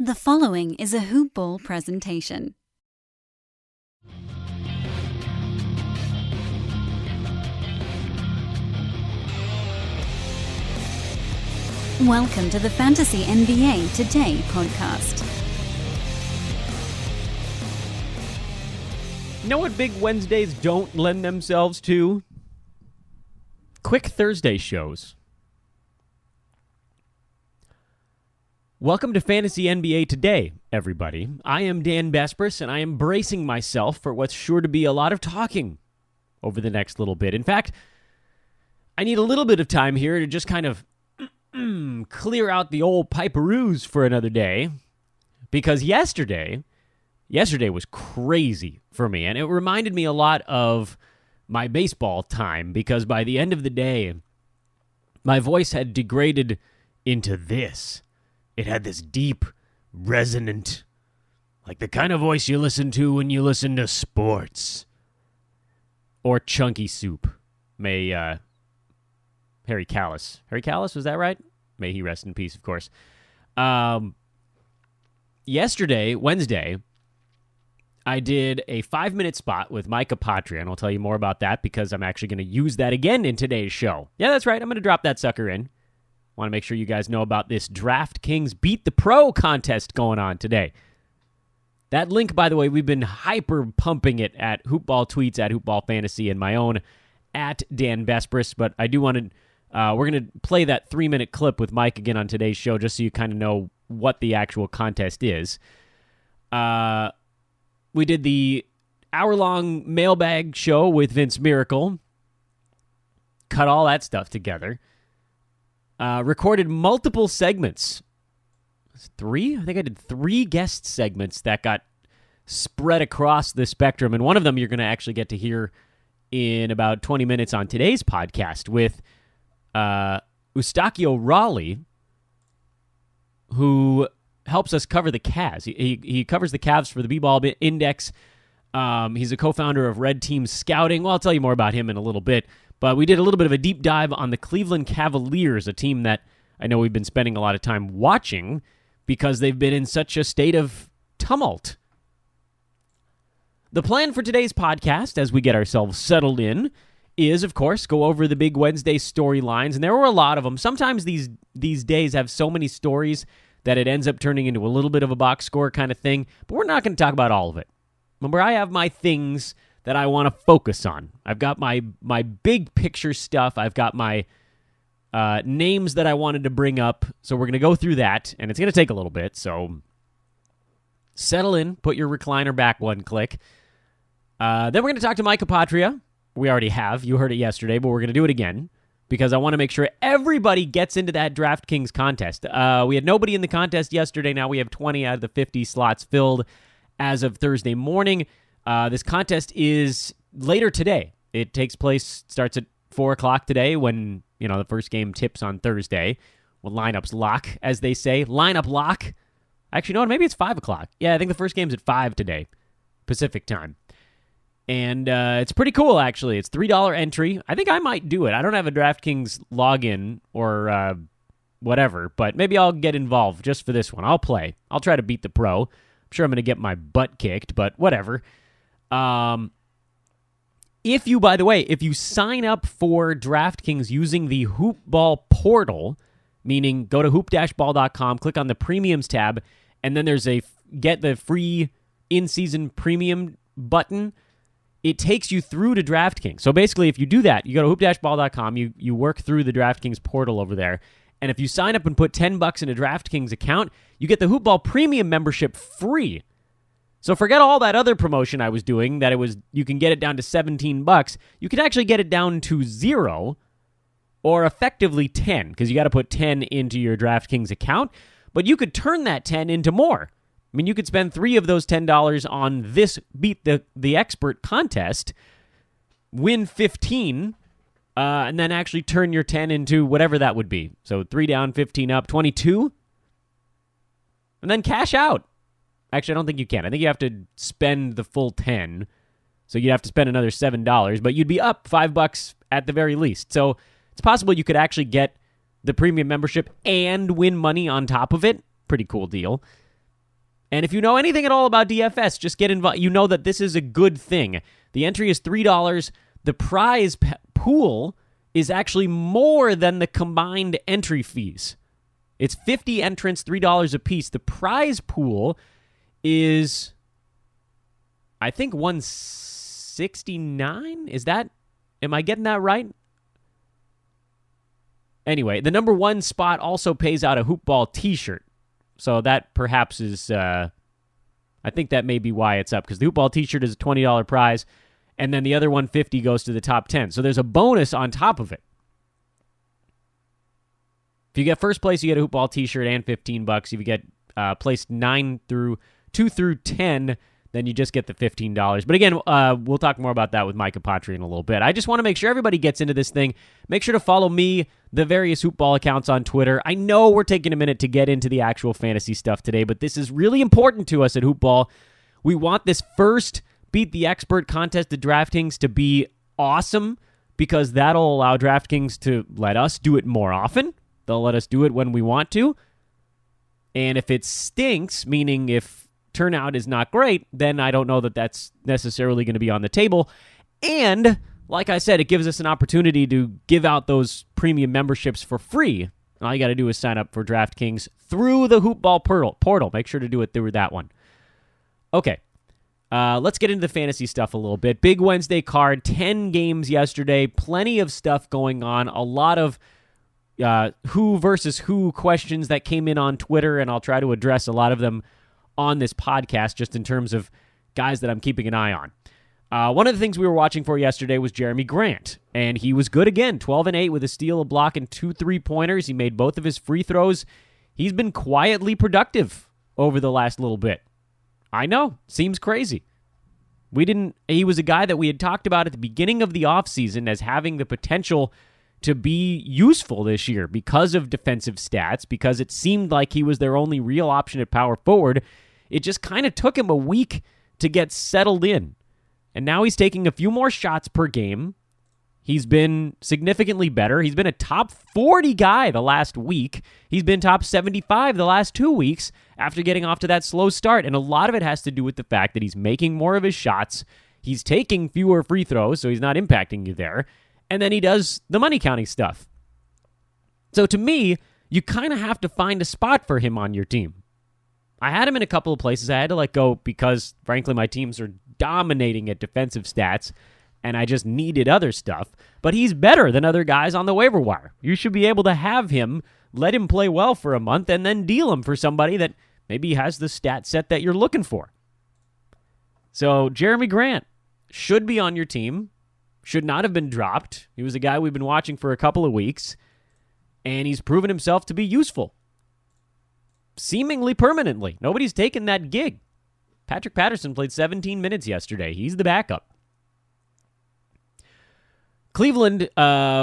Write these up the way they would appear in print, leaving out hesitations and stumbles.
The following is a Hoop Ball presentation. Welcome to the Fantasy NBA Today podcast. You know what big Wednesdays don't lend themselves to? Quick Thursday shows. Welcome to Fantasy NBA Today, everybody. I am Dan Besbris, and I am bracing myself for what's sure to be a lot of talking over the next little bit. In fact, I need a little bit of time here to just kind of clear out the old piperoos for another day, because yesterday was crazy for me, and it reminded me a lot of my baseball time, because by the end of the day, my voice had degraded into this. It had this deep, resonant, like the kind of voice you listen to when you listen to sports. Or Chunky Soup. May Harry Callis, was that right? May he rest in peace, of course. Yesterday, Wednesday, I did a 5-minute spot with Mike Apotria, and I'll tell you more about that because I'm actually going to use that again in today's show. Yeah, that's right. I'm going to drop that sucker in. Want to make sure you guys know about this DraftKings Beat the Pro contest going on today. That link, by the way, we've been hyper pumping it at Hoopball Tweets, at Hoopball Fantasy, and my own at Dan Besbris. But I do want to, we're going to play that 3-minute clip with Mike again on today's show just so you kind of know what the actual contest is. We did the hour-long mailbag show with Vince Miracle. Cut all that stuff together. Recorded multiple segments. 3? I think I did 3 guest segments that got spread across the spectrum. And one of them you're going to actually get to hear in about 20 minutes on today's podcast with Eustacchio Raulli, who helps us cover the Cavs. He covers the Cavs for the B-Ball Index. He's a co-founder of Red Team Scouting. Well, I'll tell you more about him in a little bit. But we did a little bit of a deep dive on the Cleveland Cavaliers, a team that I know we've been spending a lot of time watching because they've been in such a state of tumult. The plan for today's podcast, as we get ourselves settled in, is, of course, go over the big Wednesday storylines, and there were a lot of them. Sometimes these days have so many stories that it ends up turning into a little bit of a box score kind of thing, but we're not going to talk about all of it. Remember, I have my things that I want to focus on. I've got my big picture stuff. I've got my names that I wanted to bring up, so we're going to go through that, and it's going to take a little bit, so settle in, put your recliner back one click. Then we're going to talk to Mike Apotria. We already have. You heard it yesterday, but we're going to do it again because I want to make sure everybody gets into that DraftKings contest. We had nobody in the contest yesterday. Now we have 20 out of the 50 slots filled as of Thursday morning. This contest is later today. It starts at 4 o'clock today when, the first game tips on Thursday. When lineups lock, as they say. Lineup lock. Actually, no, maybe it's 5 o'clock. Yeah, I think the first game's at 5 today, Pacific time. And it's pretty cool, actually. It's $3 entry. I think I might do it. I don't have a DraftKings login or whatever, but maybe I'll get involved just for this one. I'll play. I'll try to beat the pro. I'm sure I'm going to get my butt kicked, but whatever. If you sign up for DraftKings using the Hoopball portal, meaning go to hoop-ball.com, click on the premiums tab, and then there's a get the free in-season premium button, it takes you through to DraftKings. So basically, if you do that, you go to hoop-ball.com, you work through the DraftKings portal over there, and if you sign up and put $10 in a DraftKings account, you get the Hoopball premium membership free. So forget all that other promotion I was doing, that you can get it down to $17. You can actually get it down to 0 or effectively 10, because you got to put 10 into your DraftKings account, but you could turn that 10 into more. I mean, you could spend 3 of those $10 on this Beat the Expert contest, win 15, and then actually turn your 10 into whatever that would be. So 3 down, 15 up, 22, and then cash out. Actually, I don't think you can. I think you have to spend the full 10, so you'd have to spend another $7, but you'd be up $5 at the very least. So it's possible you could actually get the premium membership and win money on top of it. Pretty cool deal. And if you know anything at all about DFS, just get involved. You know that this is a good thing. The entry is $3. The prize pool is actually more than the combined entry fees. It's 50 entrants, $3 a piece. The prize pool is, I think, $169. Am I getting that right? Anyway, the number one spot also pays out a hoop ball t-shirt. So that perhaps is, I think that may be why it's up, because the hoop ball t-shirt is a $20 prize, and then the other $150 goes to the top 10. So there's a bonus on top of it. If you get first place, you get a hoop ball t-shirt and $15. If you get placed 2 through 10, then you just get the $15. But again, we'll talk more about that with Mike Apotria in a little bit. I just want to make sure everybody gets into this thing. Make sure to follow me, the various hoopball accounts on Twitter. I know we're taking a minute to get into the actual fantasy stuff today, but this is really important to us at Hoopball. We want this first Beat the Expert contest at DraftKings to be awesome, because that'll allow DraftKings to let us do it more often. They'll let us do it when we want to. And if it stinks, meaning if turnout is not great, then I don't know that that's necessarily going to be on the table. And like I said, it gives us an opportunity to give out those premium memberships for free. All you got to do is sign up for DraftKings through the Hoopball portal. Make sure to do it through that one. Okay, let's get into the fantasy stuff a little bit. Big Wednesday card, 10 games yesterday, plenty of stuff going on, a lot of who versus who questions that came in on Twitter, and I'll try to address a lot of them on this podcast, just in terms of guys that I'm keeping an eye on. One of the things we were watching for yesterday was Jeremy Grant, and he was good again, 12-8 with a steal, a block, and 2 3-pointers. He made both of his free throws. He's been quietly productive over the last little bit. I know, seems crazy. He was a guy that we had talked about at the beginning of the offseason as having the potential to be useful this year because of defensive stats, because it seemed like he was their only real option at power forward. It just kind of took him a week to get settled in. And now he's taking a few more shots per game. He's been significantly better. He's been a top 40 guy the last week. He's been top 75 the last 2 weeks after getting off to that slow start. And a lot of it has to do with the fact that he's making more of his shots. He's taking fewer free throws, so he's not impacting you there. And then he does the money counting stuff. So to me, you kind of have to find a spot for him on your team. I had him in a couple of places. I had to let go because, frankly, my teams are dominating at defensive stats, and I just needed other stuff. But he's better than other guys on the waiver wire. You should be able to have him, let him play well for a month, and then deal him for somebody that maybe has the stat set that you're looking for. So Jeremy Grant should be on your team. Should not have been dropped. He was a guy we've been watching for a couple of weeks, and he's proven himself to be useful. Seemingly permanently. Nobody's taken that gig. Patrick Patterson played 17 minutes yesterday. He's the backup. Cleveland,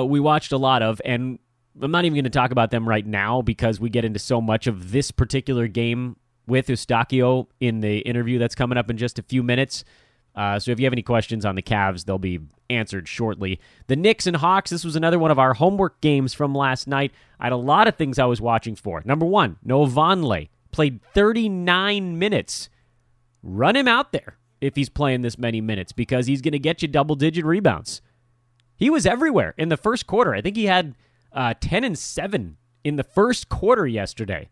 we watched a lot of, and I'm not even going to talk about them right now because we get into so much of this particular game with Eustacchio in the interview that's coming up in just a few minutes. So if you have any questions on the Cavs, they'll be answered shortly. The Knicks and Hawks, this was another one of our homework games from last night. I had a lot of things I was watching for. Number one, Noah Vonleh played 39 minutes. Run him out there if he's playing this many minutes because he's going to get you double-digit rebounds. He was everywhere in the first quarter. I think he had 10 and 7 in the first quarter yesterday.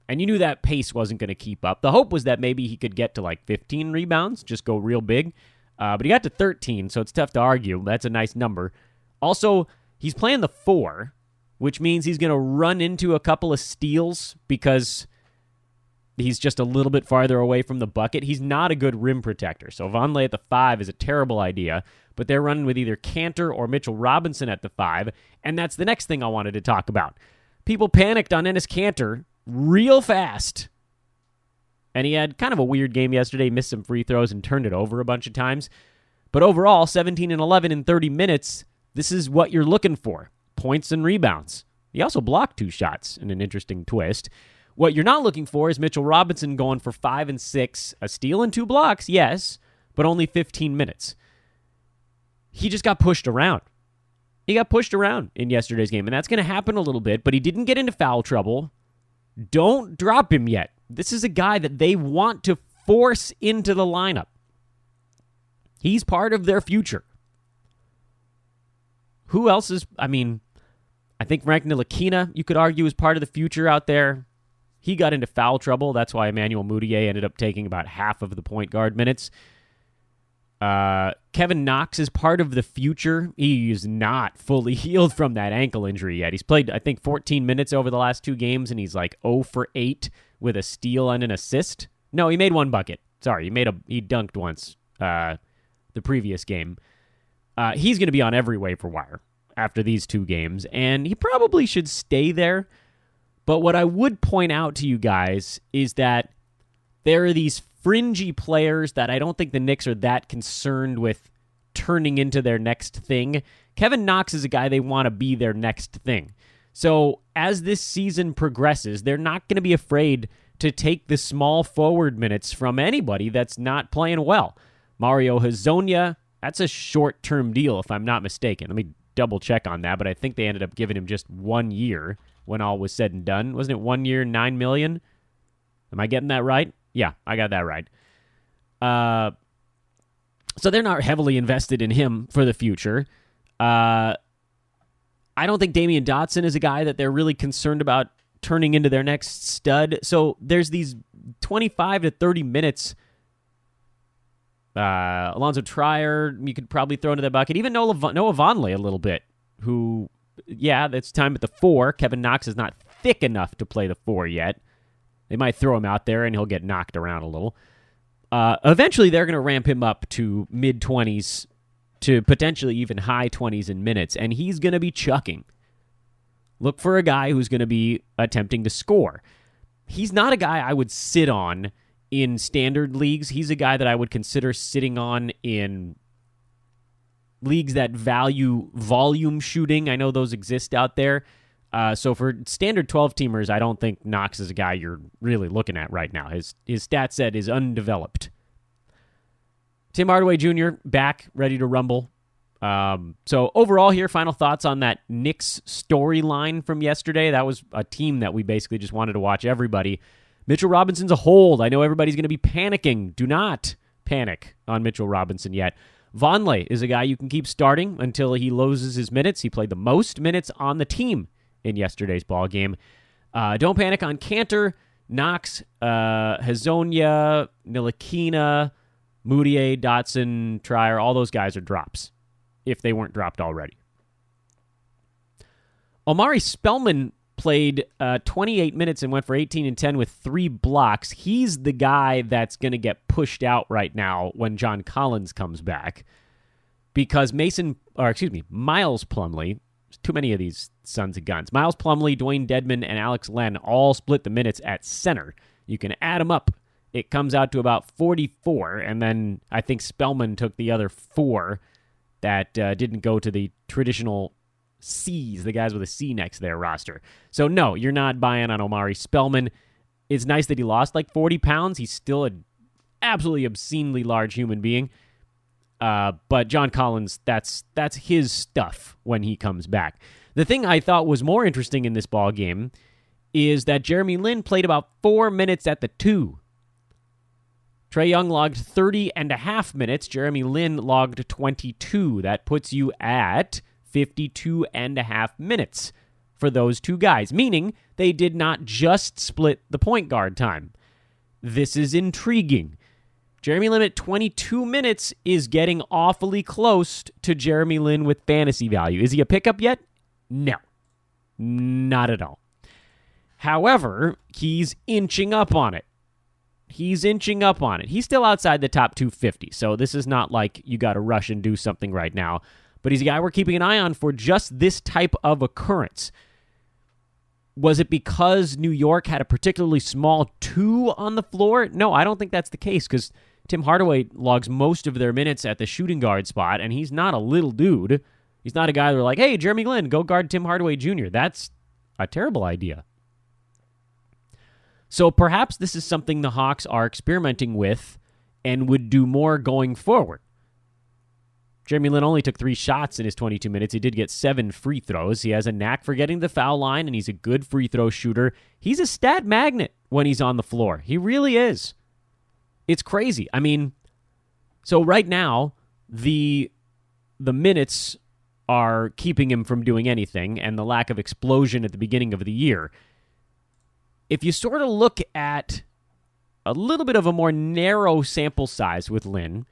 And you knew that pace wasn't going to keep up. The hope was that maybe he could get to like 15 rebounds, just go real big. But he got to 13, so it's tough to argue. That's a nice number. Also, he's playing the 4, which means he's going to run into a couple of steals because he's just a little bit farther away from the bucket. He's not a good rim protector. So Vonleh at the 5 is a terrible idea. But they're running with either Cantor or Mitchell Robinson at the 5. And that's the next thing I wanted to talk about. People panicked on Enes Kanter real fast. And he had kind of a weird game yesterday, missed some free throws and turned it over a bunch of times. But overall, 17 and 11 in 30 minutes, this is what you're looking for. Points and rebounds. He also blocked 2 shots in an interesting twist. What you're not looking for is Mitchell Robinson going for 5 and 6, a steal and 2 blocks, yes, but only 15 minutes. He just got pushed around. He got pushed around in yesterday's game, and that's going to happen a little bit, but he didn't get into foul trouble. Don't drop him yet. This is a guy that they want to force into the lineup. He's part of their future. Who else is, I think Frank Ntilikina, you could argue, is part of the future out there. He got into foul trouble. That's why Emmanuel Mudiay ended up taking about half of the point guard minutes. Kevin Knox is part of the future. He is not fully healed from that ankle injury yet. He's played, I think, 14 minutes over the last 2 games, and he's like 0 for 8 with a steal and an assist. No, he made 1 bucket. Sorry, he dunked once the previous game. He's going to be on every waiver wire after these 2 games, and he probably should stay there. But what I would point out to you guys is that there are these fringy players that I don't think the Knicks are that concerned with turning into their next thing. Kevin Knox is a guy they want to be their next thing. So as this season progresses, they're not going to be afraid to take the small forward minutes from anybody that's not playing well. Mario Hezonja, that's a short-term deal if I'm not mistaken. Let me double-check on that, but I think they ended up giving him just 1 year when all was said and done. Wasn't it 1 year, $9 million? Am I getting that right? Yeah, I got that right. So they're not heavily invested in him for the future. I don't think Damian Dotson is a guy that they're really concerned about turning into their next stud. So there's these 25 to 30 minutes. Alonzo Trier, you could probably throw into that bucket. Even Noah Vonleh a little bit, who, yeah, that's time at the 4. Kevin Knox is not thick enough to play the 4 yet. They might throw him out there, and he'll get knocked around a little. Eventually, they're going to ramp him up to mid-20s to potentially even high 20s in minutes, and he's going to be chucking. Look for a guy who's going to be attempting to score. He's not a guy I would sit on in standard leagues. He's a guy that I would consider sitting on in leagues that value volume shooting. I know those exist out there. So for standard 12-teamers, I don't think Knox is a guy you're really looking at right now. His stat set is undeveloped. Tim Hardaway Jr. back, ready to rumble. So overall here, final thoughts on that Knicks storyline from yesterday. That was a team that we basically just wanted to watch everybody. Mitchell Robinson's a hold. I know everybody's going to be panicking. Do not panic on Mitchell Robinson yet. Vonleh is a guy you can keep starting until he loses his minutes. He played the most minutes on the team in yesterday's ball game. Don't panic on Cantor, Knox, Hezonja, Ntilikina, Mudiay, Dotson, Trier. All those guys are drops, if they weren't dropped already. Omari Spellman played 28 minutes and went for 18 and 10 with 3 blocks. He's the guy that's going to get pushed out right now when John Collins comes back, because Miles Plumlee, too many of these sons of guns. Miles Plumlee, Dwayne Dedman, and Alex Len all split the minutes at center. You can add them up. It comes out to about 44, and then I think Spellman took the other 4 that didn't go to the traditional C's, the guys with a C next to their roster. So no, you're not buying on Omari Spellman. It's nice that he lost like 40 pounds. He's still an absolutely obscenely large human being. But John Collins, that's his stuff when he comes back. The thing I thought was more interesting in this ball game is that Jeremy Lin played about 4 minutes at the 2. Trae Young logged 30.5 minutes. Jeremy Lin logged 22. That puts you at 52.5 minutes for those 2 guys, meaning they did not just split the point guard time. This is intriguing. Jeremy Lin at 22 minutes is getting awfully close to Jeremy Lin with fantasy value. Is he a pickup yet? No, not at all. However, he's inching up on it. He's still outside the top 250, so this is not like you got to rush and do something right now. But he's a guy we're keeping an eye on for just this type of occurrence. Was it because New York had a particularly small 2 on the floor? No, I don't think that's the case, because Tim Hardaway logs most of their minutes at the shooting guard spot, and he's not a little dude. He's not a guy they're like, hey, Jeremy Lin, go guard Tim Hardaway Jr. That's a terrible idea. So perhaps this is something the Hawks are experimenting with and would do more going forward. Jeremy Lin only took 3 shots in his 22 minutes. He did get 7 free throws. He has a knack for getting the foul line, and he's a good free throw shooter. He's a stat magnet when he's on the floor. He really is. It's crazy. I mean, so right now, the minutes are keeping him from doing anything, and the lack of explosion at the beginning of the year. If you sort of look at a little bit of a more narrow sample size with Lin,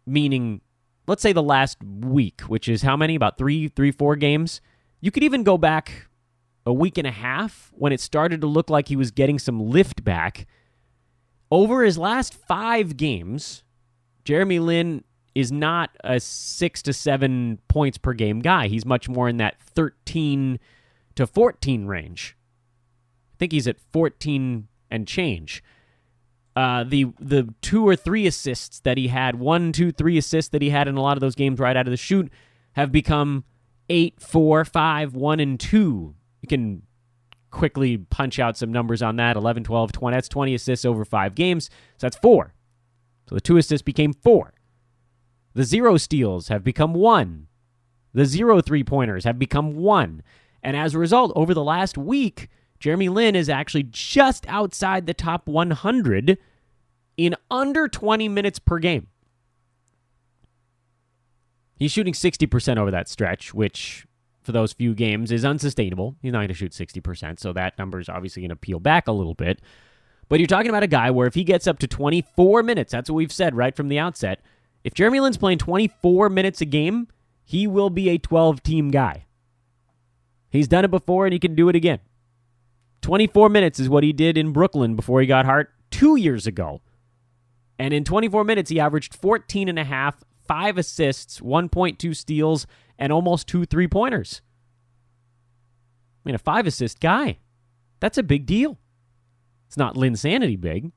meaning, let's say the last week, which is how many? About 4 games? You could even go back a week and a half when it started to look like he was getting some lift back. Over his last 5 games, Jeremy Lin is not a 6 to 7 points per game guy. He's much more in that 13 to 14 range. I think he's at 14 and change. The 2 or 3 assists that he had, 1, 2, 3 assists that he had in a lot of those games right out of the chute have become 8, 4, 5, 1, and 2. You can quickly punch out some numbers on that. 11, 12, 20. That's 20 assists over 5 games. So that's 4. So the 2 assists became 4. The 0 steals have become 1. The 0 3-pointers have become 1. And as a result, over the last week, Jeremy Lin is actually just outside the top 100 in under 20 minutes per game. He's shooting 60% over that stretch, which for those few games is unsustainable. He's not going to shoot 60%, so that number is obviously going to peel back a little bit. But you're talking about a guy where if he gets up to 24 minutes, that's what we've said right from the outset, if Jeremy Lin's playing 24 minutes a game, he will be a 12-team guy. He's done it before, and he can do it again. 24 minutes is what he did in Brooklyn before he got hurt 2 years ago. And in 24 minutes, he averaged 14 and a half, 5 assists, 1.2 steals, and almost 2 3-pointers. I mean, a 5-assist guy. That's a big deal. It's not Linsanity big.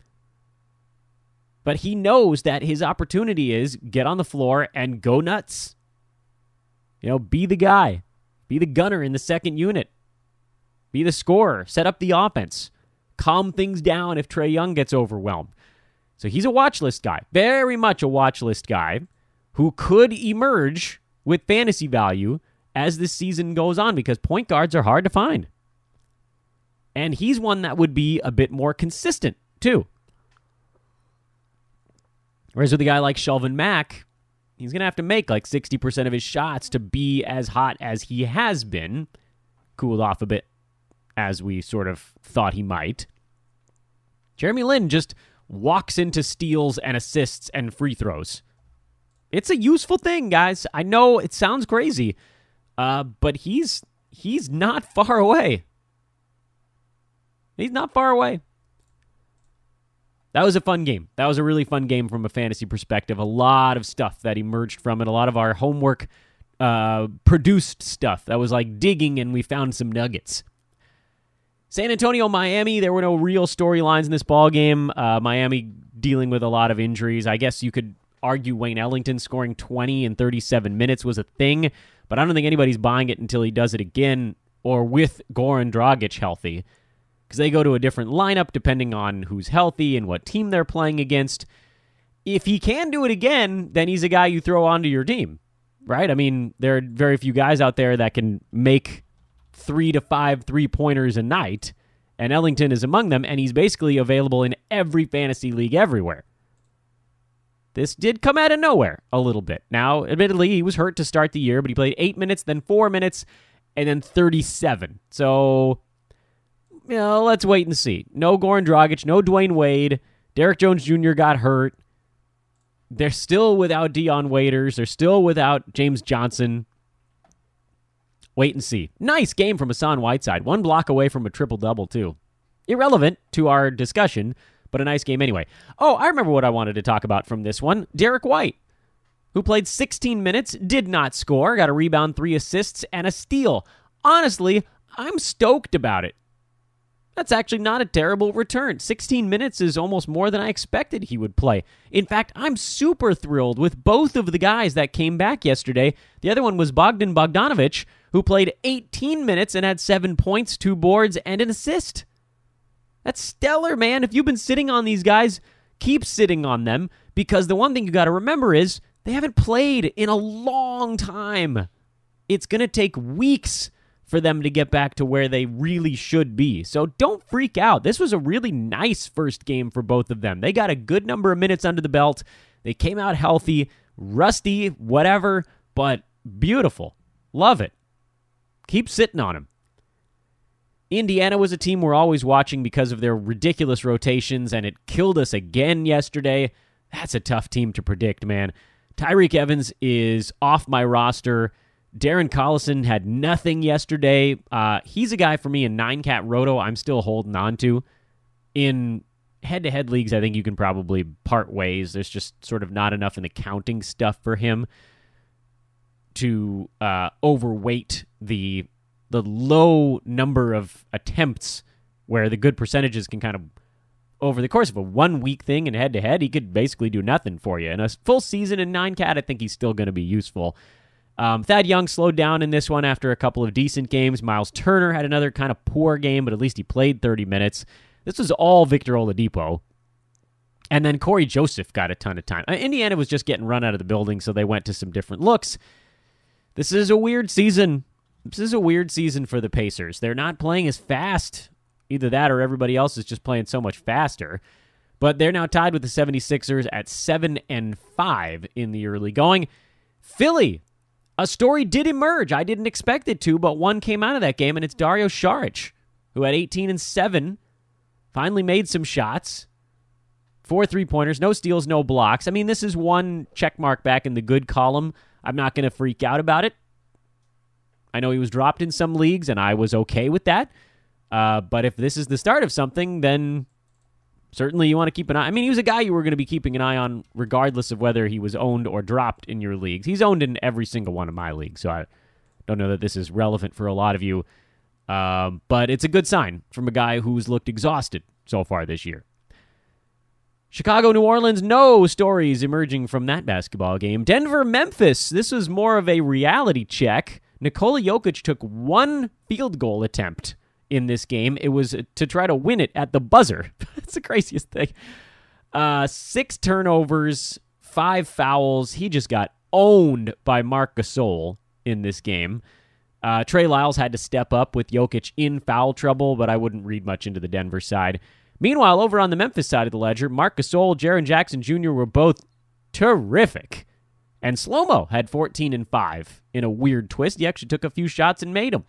But he knows that his opportunity is get on the floor and go nuts. You know, be the guy. Be the gunner in the second unit. Be the scorer. Set up the offense. Calm things down if Trae Young gets overwhelmed. So he's a watch list guy. Very much a watch list guy who could emerge with fantasy value as this season goes on because point guards are hard to find. And he's one that would be a bit more consistent, too. Whereas with a guy like Shelvin Mack, he's going to have to make like 60% of his shots to be as hot as he has been. Cooled off a bit as we sort of thought he might. Jeremy Lin just walks into steals and assists and free throws. It's a useful thing, guys. I know it sounds crazy, but he's not far away. He's not far away. That was a fun game. That was a really fun game from a fantasy perspective. A lot of stuff that emerged from it. A lot of our homework produced stuff. That was like digging, and we found some nuggets. San Antonio, Miami, there were no real storylines in this ball game. Miami dealing with a lot of injuries. I guess you could argue Wayne Ellington scoring 20 in 37 minutes was a thing, but I don't think anybody's buying it until he does it again or with Goran Dragic healthy, because they go to a different lineup depending on who's healthy and what team they're playing against. If he can do it again, then he's a guy you throw onto your team, right? I mean, there are very few guys out there that can make 3 to 5 3-pointers a night, and Ellington is among them, and he's basically available in every fantasy league everywhere. This did come out of nowhere a little bit. Now, admittedly, he was hurt to start the year, but he played 8 minutes, then 4 minutes, and then 37. So, you know, let's wait and see. No Goran Dragic, no Dwayne Wade. Derek Jones Jr. got hurt. They're still without Dion Waiters. They're still without James Johnson. Wait and see. Nice game from Hassan Whiteside. 1 block away from a triple-double, too. Irrelevant to our discussion, but a nice game anyway. Oh, I remember what I wanted to talk about from this one. Derek White, who played 16 minutes, did not score, got a rebound, 3 assists, and a steal. Honestly, I'm stoked about it. That's actually not a terrible return. 16 minutes is almost more than I expected he would play. In fact, I'm super thrilled with both of the guys that came back yesterday. The other one was Bogdanovic, who played 18 minutes and had 7 points, 2 boards, and an assist. That's stellar, man. If you've been sitting on these guys, keep sitting on them, because the one thing you got to remember is they haven't played in a long time. It's going to take weeks for them to get back to where they really should be. So don't freak out. This was a really nice first game for both of them. They got a good number of minutes under the belt. They came out healthy, rusty, whatever, but beautiful. Love it. Keep sitting on them. Indiana was a team we're always watching because of their ridiculous rotations, and it killed us again yesterday. That's a tough team to predict, man. Tyreek Evans is off my roster. Darren Collison had nothing yesterday. He's a guy for me in 9-cat roto I'm still holding on to. In head-to-head leagues, I think you can probably part ways. There's just sort of not enough in the counting stuff for him to overweight the low number of attempts where the good percentages can kind of, over the course of a 1-week thing in head-to-head, he could basically do nothing for you. In a full season in 9-cat, I think he's still going to be useful. Thad Young slowed down in this one after a couple of decent games. Miles Turner had another kind of poor game, but at least he played 30 minutes. This was all Victor Oladipo. And then Corey Joseph got a ton of time. Indiana was just getting run out of the building, so they went to some different looks. This is a weird season. This is a weird season for the Pacers. They're not playing as fast. Either that or everybody else is just playing so much faster. But they're now tied with the 76ers at 7-5 in the early going. Philly, a story did emerge. I didn't expect it to, but one came out of that game, and it's Dario Saric, who had 18 and 7, finally made some shots. 4 3-pointers, no steals, no blocks. I mean, this is one check mark back in the good column. I'm not going to freak out about it. I know he was dropped in some leagues, and I was okay with that. But if this is the start of something, then certainly you want to keep an eye. I mean, he was a guy you were going to be keeping an eye on regardless of whether he was owned or dropped in your leagues. He's owned in every single one of my leagues, so I don't know that this is relevant for a lot of you. But it's a good sign from a guy who's looked exhausted so far this year. Chicago, New Orleans, no stories emerging from that basketball game. Denver, Memphis, this was more of a reality check. Nikola Jokic took 1 field goal attempt in this game. It was to try to win it at the buzzer. That's the craziest thing. 6 turnovers, 5 fouls. He just got owned by Marc Gasol in this game. Trey Lyles had to step up with Jokic in foul trouble, but I wouldn't read much into the Denver side. Meanwhile, over on the Memphis side of the ledger, Marc Gasol, Jaren Jackson Jr. were both terrific. And Slow-Mo had 14 and 5 in a weird twist. He actually took a few shots and made them.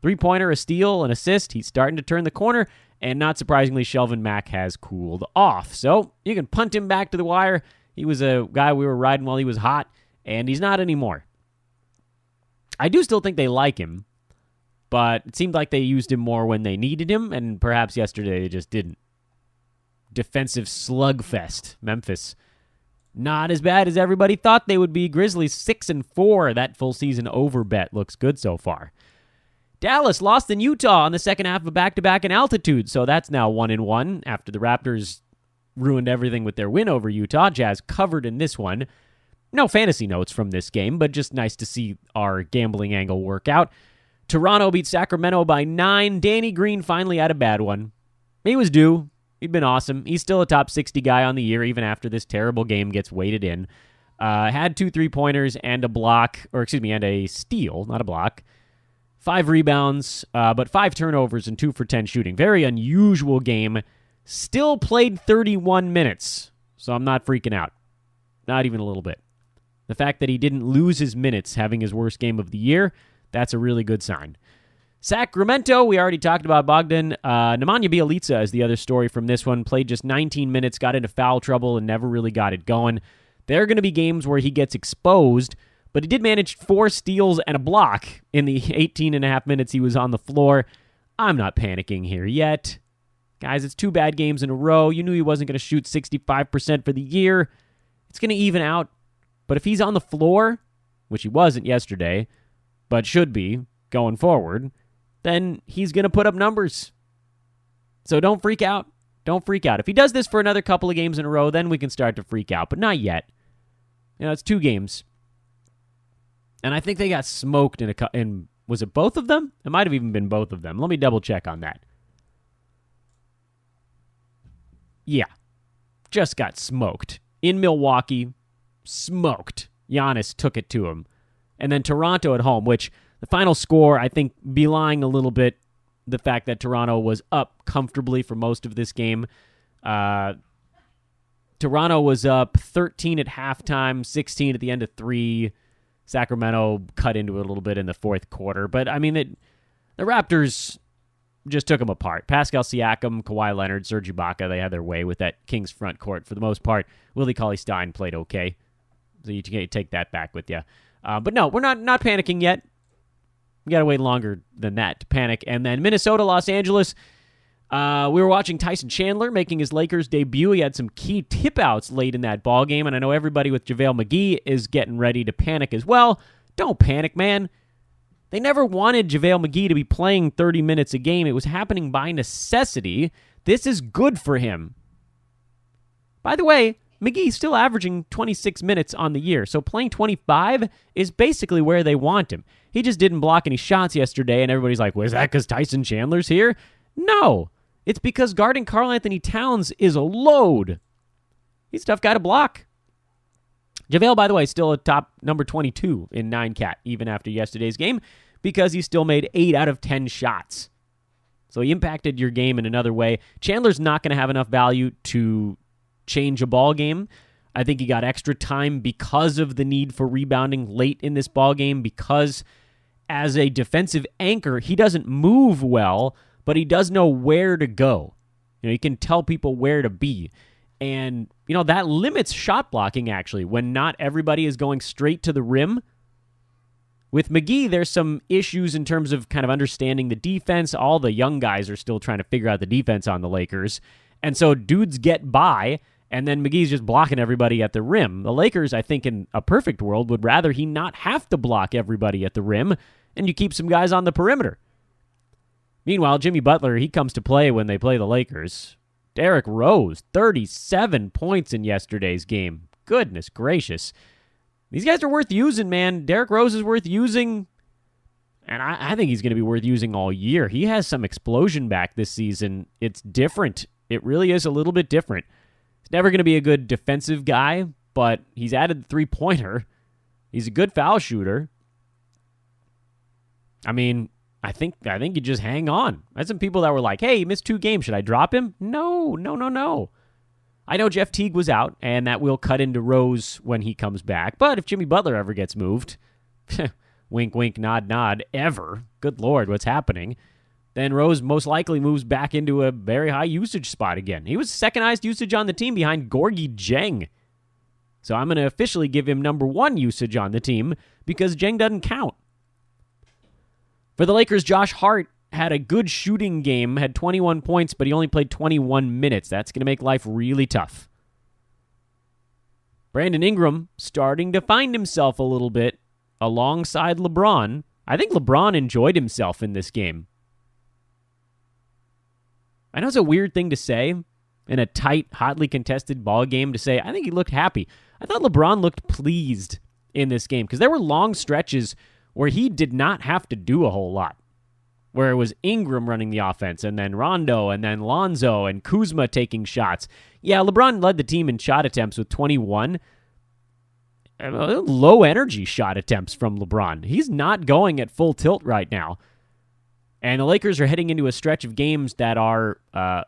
3-pointer, a steal, an assist. He's starting to turn the corner. And not surprisingly, Shelvin Mack has cooled off. So you can punt him back to the wire. He was a guy we were riding while he was hot, and he's not anymore. I do still think they like him, but it seemed like they used him more when they needed him, and perhaps yesterday they just didn't. Defensive slugfest. Memphis, not as bad as everybody thought they would be. Grizzlies 6-4. That full season over bet looks good so far. Dallas lost in Utah on the second half of back-to-back in altitude, so that's now 1-1 after the Raptors ruined everything with their win over Utah. Jazz covered in this one. No fantasy notes from this game, but just nice to see our gambling angle work out. Toronto beat Sacramento by 9. Danny Green finally had a bad one. He was due. He'd been awesome. He's still a top 60 guy on the year, even after this terrible game gets weighted in. Had 2 3-pointers and a block, and a steal, not a block. 5 rebounds, but 5 turnovers and 2 for 10 shooting. Very unusual game. Still played 31 minutes, so I'm not freaking out. Not even a little bit. The fact that he didn't lose his minutes having his worst game of the year, that's a really good sign. Sacramento, we already talked about Bogdan. Nemanja Bjelica is the other story from this one. Played just 19 minutes, got into foul trouble, and never really got it going. There are going to be games where he gets exposed, but he did manage 4 steals and a block in the 18 and a half minutes he was on the floor. I'm not panicking here yet. Guys, it's 2 bad games in a row. You knew he wasn't going to shoot 65% for the year. It's going to even out. But if he's on the floor, which he wasn't yesterday, but should be going forward, then he's going to put up numbers. So don't freak out. Don't freak out. If he does this for another couple of games in a row, then we can start to freak out. But not yet. It's 2 games. And I think they got smoked in was it both of them? It might have even been both of them. Let me double check on that. Yeah. Just got smoked. In Milwaukee, smoked. Giannis took it to him. And then Toronto at home, which The final score, I think, belying a little bit the fact that Toronto was up comfortably for most of this game. Toronto was up 13 at halftime, 16 at the end of 3. Sacramento cut into it a little bit in the fourth quarter. But, I mean, the Raptors just took them apart. Pascal Siakam, Kawhi Leonard, Serge Ibaka, they had their way with that Kings front court for the most part. Willie Cauley-Stein played okay. So you can take that back with you. But no, we're not panicking yet. We got to wait longer than that to panic. And then Minnesota, Los Angeles. We were watching Tyson Chandler making his Lakers debut. He had some key tip-outs late in that ball game, and I know everybody with JaVale McGee is getting ready to panic as well. Don't panic, man. They never wanted JaVale McGee to be playing 30 minutes a game. It was happening by necessity. This is good for him. By the way, McGee's still averaging 26 minutes on the year, so playing 25 is basically where they want him. He just didn't block any shots yesterday, and everybody's like, well, is that because Tyson Chandler's here? No. It's because guarding Karl Anthony Towns is a load. He's a tough guy to block. JaVale, by the way, still a top number 22 in 9-cat, even after yesterday's game, because he still made 8 out of 10 shots. So he impacted your game in another way. Chandler's not going to have enough value to change a ball game. I think he got extra time because of the need for rebounding late in this ball game, because as a defensive anchor, he doesn't move well, but he does know where to go. He can tell people where to be. And, that limits shot blocking, actually, when not everybody is going straight to the rim. With McGee, there's some issues in terms of kind of understanding the defense. All the young guys are still trying to figure out the defense on the Lakers. And so dudes get by, and then McGee's just blocking everybody at the rim. The Lakers, I think, in a perfect world, would rather he not have to block everybody at the rim, and you keep some guys on the perimeter. Meanwhile, Jimmy Butler, he comes to play when they play the Lakers. Derrick Rose, 37 points in yesterday's game. Goodness gracious. These guys are worth using, man. Derrick Rose is worth using, and I think he's going to be worth using all year. He has some explosion back this season. It's different. It really is a little bit different. He's never going to be a good defensive guy, but he's added the three-pointer. He's a good foul shooter. I mean, I think you just hang on. I had some people that were like, hey, he missed 2 games. Should I drop him? No. I know Jeff Teague was out, and that will cut into Rose when he comes back. But if Jimmy Butler ever gets moved, wink, wink, nod, nod, ever, good Lord, what's happening? Then Rose most likely moves back into a very high usage spot again. He was second highest usage on the team behind Gorgui Dieng. So I'm going to officially give him number 1 usage on the team because Dieng doesn't count. For the Lakers, Josh Hart had a good shooting game, had 21 points, but he only played 21 minutes. That's going to make life really tough. Brandon Ingram starting to find himself a little bit alongside LeBron. I think LeBron enjoyed himself in this game. I know it's a weird thing to say in a tight, hotly contested ball game to say, I think he looked happy. I thought LeBron looked pleased in this game because there were long stretches where he did not have to do a whole lot, where it was Ingram running the offense, and then Rondo, and then Lonzo, and Kuzma taking shots. Yeah, LeBron led the team in shot attempts with 21. Low-energy shot attempts from LeBron. He's not going at full tilt right now. And the Lakers are heading into a stretch of games that are a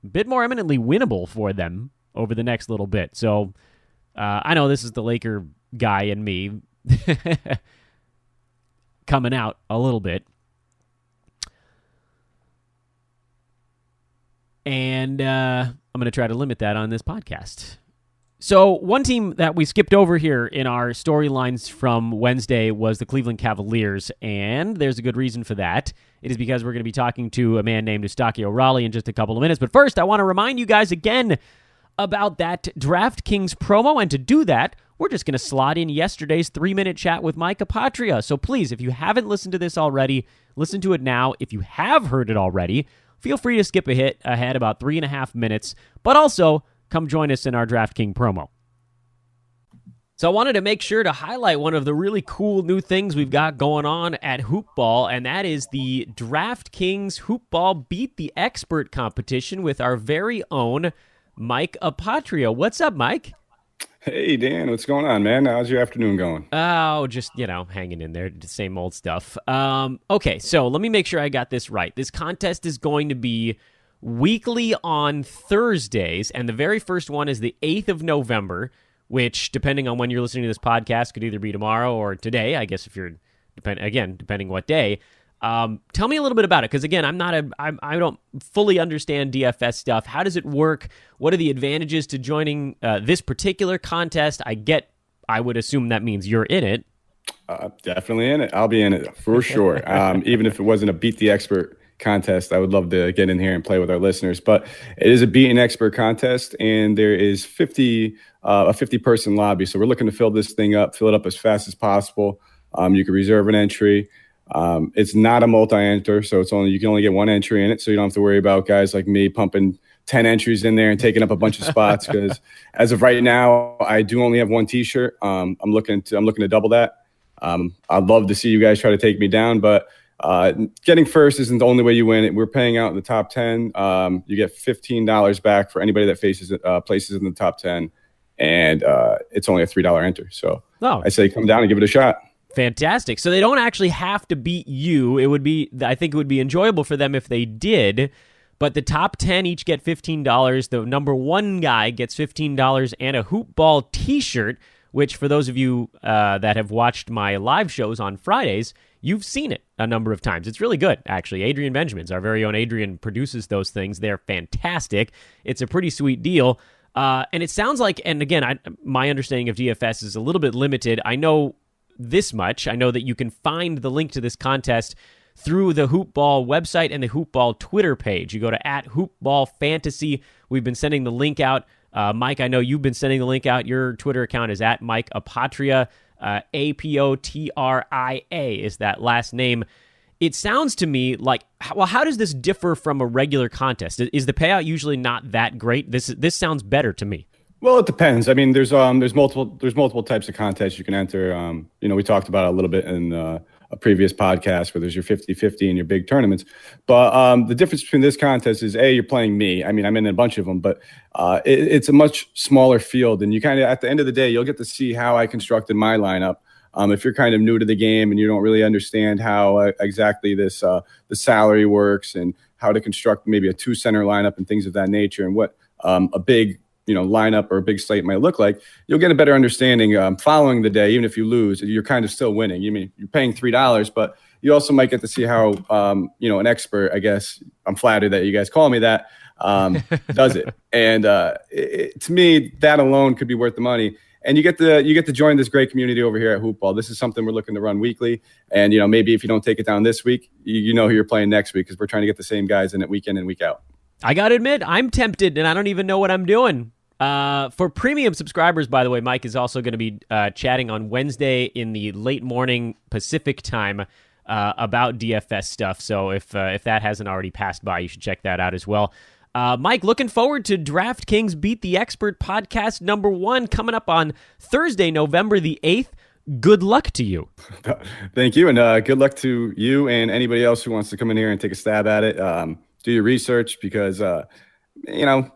bit more eminently winnable for them over the next little bit. So I know this is the Laker guy in me coming out a little bit. And I'm going to try to limit that on this podcast. So one team that we skipped over here in our storylines from Wednesday was the Cleveland Cavaliers, and there's a good reason for that. It is because we're going to be talking to a man named Eustacchio Raulli in just a couple of minutes. But first, I want to remind you guys again about that DraftKings promo, and to do that, we're just going to slot in yesterday's 3-minute chat with Mike Apotria. So please, if you haven't listened to this already, listen to it now. If you have heard it already, feel free to skip ahead about 3.5 minutes, but also come join us in our DraftKings promo. So I wanted to make sure to highlight one of the really cool new things we've got going on at Hoopball, and that is the DraftKings Hoopball Beat the Expert competition with our very own Mike Apotria. What's up, Mike? Hey Dan, what's going on, man? How's your afternoon going? Oh, just, hanging in there. The same old stuff. Okay, so let me make sure I got this right. This contest is going to be weekly on Thursdays, and the very first one is the 8th of November, which, depending on when you're listening to this podcast, could either be tomorrow or today, I guess, if you're, depending what day. Tell me a little bit about it, because again, I don't fully understand DFS stuff. How does it work? What are the advantages to joining this particular contest? I would assume that means you're in it. Definitely in it. I'll be in it for sure. Even if it wasn't a Beat the Expert contest, I would love to get in here and play with our listeners. But it is a Beat an Expert contest, and there is a 50-person lobby. So we're looking to fill this thing up, fill it up as fast as possible. You can reserve an entry. It's not a multi-enter, so you can only get one entry in it, so you don't have to worry about guys like me pumping 10 entries in there and taking up a bunch of spots. Because as of right now, I do only have one T-shirt. I'm looking to double that. I'd love to see you guys try to take me down, but getting first isn't the only way you win it. We're paying out in the top 10. You get $15 back for anybody that places in the top 10, and it's only a $3 enter. So I say come down and give it a shot. Fantastic. So they don't actually have to beat you. I think it would be enjoyable for them if they did, but the top 10 each get $15. The number one guy gets $15 and a hoop ball T-shirt, which for those of you that have watched my live shows on Fridays, you've seen it a number of times. It's really good, actually. Adrian Benjamin's, our very own Adrian, produces those things. They're fantastic. It's a pretty sweet deal. And it sounds like, and again, my understanding of DFS is a little bit limited. I know this much. I know that you can find the link to this contest through the Hoopball website and the Hoopball Twitter page. You go to @HoopballFantasy. We've been sending the link out. Mike, I know you've been sending the link out. Your Twitter account is @Mike Apotria. Apotria is that last name. It sounds to me like, well, how does this differ from a regular contest? Is the payout usually not that great? This sounds better to me. Well, it depends. I mean, there's multiple types of contests you can enter. We talked about it a little bit in a previous podcast where there's your 50-50 and your big tournaments. But the difference between this contest is, you're playing me. I mean, I'm in a bunch of them, but it's a much smaller field. And you kind of, at the end of the day, you'll get to see how I constructed my lineup. If you're kind of new to the game and you don't really understand how exactly the salary works and how to construct maybe a two-center lineup and things of that nature, and what a big lineup or a big slate might look like, you'll get a better understanding following the day. Even if you lose, you're kind of still winning. You mean you're paying $3, but you also might get to see how an expert, I guess I'm flattered that you guys call me that, does it. And to me, that alone could be worth the money. And you get to join this great community over here at Hoopball. This is something we're looking to run weekly. And maybe if you don't take it down this week, you know who you're playing next week, because we're trying to get the same guys in it week in and week out. I got to admit, I'm tempted, and I don't even know what I'm doing. For premium subscribers, by the way, Mike is also going to be chatting on Wednesday in the late morning Pacific time about DFS stuff. So if that hasn't already passed by, you should check that out as well. Mike, looking forward to DraftKings Beat the Expert podcast number 1 coming up on Thursday, November the 8th. Good luck to you. Thank you, and good luck to you and anybody else who wants to come in here and take a stab at it. Do your research, because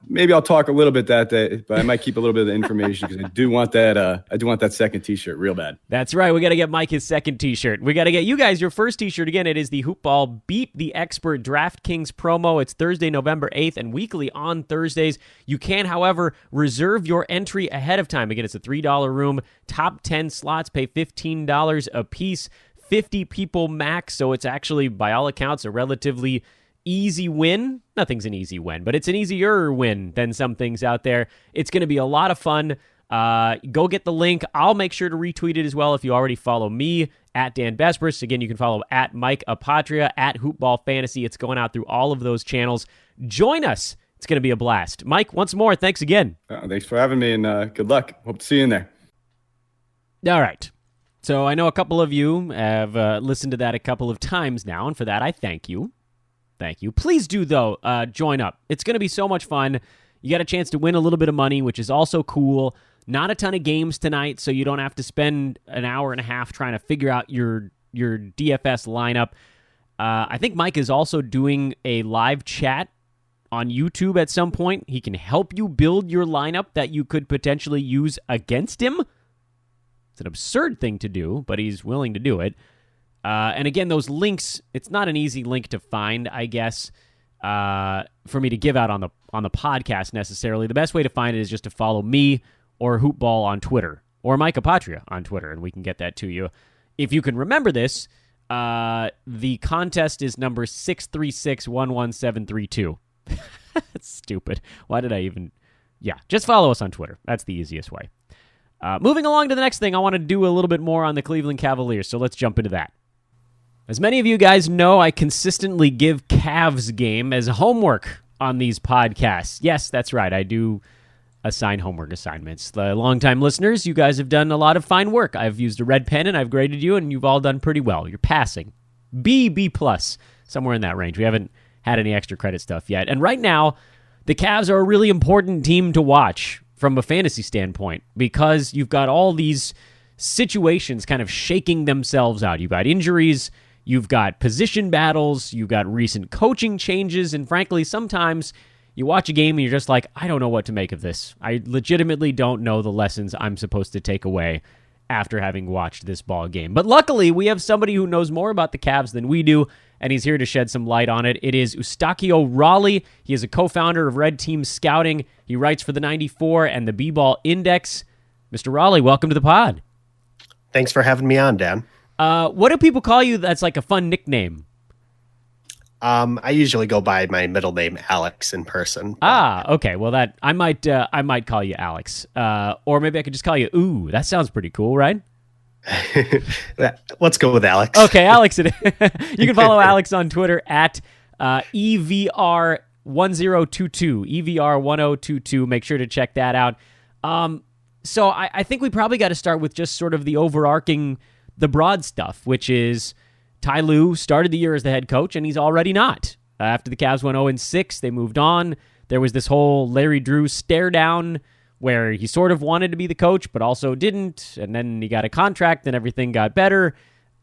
maybe I'll talk a little bit that day, but I might keep a little bit of the information, because I do want that second T-shirt real bad. That's right. We got to get Mike his second T-shirt. We got to get you guys your first T-shirt. Again, it is the Hoopball Beat the Expert DraftKings promo. It's Thursday, November 8th, and weekly on Thursdays. You can, however, reserve your entry ahead of time. Again, it's a $3 room. Top 10 slots pay $15 a piece. 50 people max, so it's actually, by all accounts, a relatively easy win. Nothing's an easy win, but it's an easier win than some things out there. It's going to be a lot of fun. Go get the link. I'll make sure to retweet it as well if you already follow me at Dan Besbris. Again, you can follow at Mike Apotria, at Hoopball Fantasy. It's going out through all of those channels. Join us. It's going to be a blast. Mike, once more, thanks again. Thanks for having me, and good luck. Hope to see you in there. All right. So I know a couple of you have listened to that a couple of times now, and for that, I thank you. Thank you. Please do, though, join up. It's going to be so much fun. You got a chance to win a little bit of money, which is also cool. Not a ton of games tonight, so you don't have to spend an hour and a half trying to figure out your DFS lineup. I think Mike is also doing a live chat on YouTube at some point. He can help you build your lineup that you could potentially use against him. It's an absurd thing to do, but he's willing to do it. And again, those links, it's not an easy link to find, I guess, for me to give out on the podcast necessarily. The best way to find it is just to follow me or Hoopball on Twitter, or Mike Apotria on Twitter, and we can get that to you. If you can remember this, the contest is number 636-11732. That's stupid. Why did I even... Yeah, just follow us on Twitter. That's the easiest way. Moving along to the next thing, I want to do a little bit more on the Cleveland Cavaliers, so let's jump into that. As many of you guys know, I consistently give Cavs game as homework on these podcasts. Yes, that's right. I do assign homework assignments. The longtime listeners, you guys have done a lot of fine work. I've used a red pen and I've graded you, and you've all done pretty well. You're passing. B+, somewhere in that range. We haven't had any extra credit stuff yet. And right now, the Cavs are a really important team to watch from a fantasy standpoint because you've got all these situations kind of shaking themselves out. You've got injuries, you've got position battles, you've got recent coaching changes, and frankly, sometimes you watch a game and you're just like, I don't know what to make of this. I legitimately don't know the lessons I'm supposed to take away after having watched this ball game. But luckily, we have somebody who knows more about the Cavs than we do, and he's here to shed some light on it. It is Eustacchio Raulli. He is a co-founder of Red Team Scouting. He writes for the 94 and the B-Ball Index. Mr. Raulli, welcome to the pod. Thanks for having me on, Dan. What do people call you that's like a fun nickname? I usually go by my middle name, Alex, in person. Okay. Well, that I might call you Alex, or maybe I could just call you Ooh. That sounds pretty cool, right? Let's go with Alex. Okay, Alex. You can follow Alex on Twitter at EVR1022, EVR1022. Make sure to check that out. So I think we probably got to start with just sort of the overarching, the broad stuff, which is Ty Lue started the year as the head coach, and he's already not. After the Cavs went 0-6, they moved on. There was this whole Larry Drew stare down where he sort of wanted to be the coach, but also didn't, and then he got a contract, and everything got better.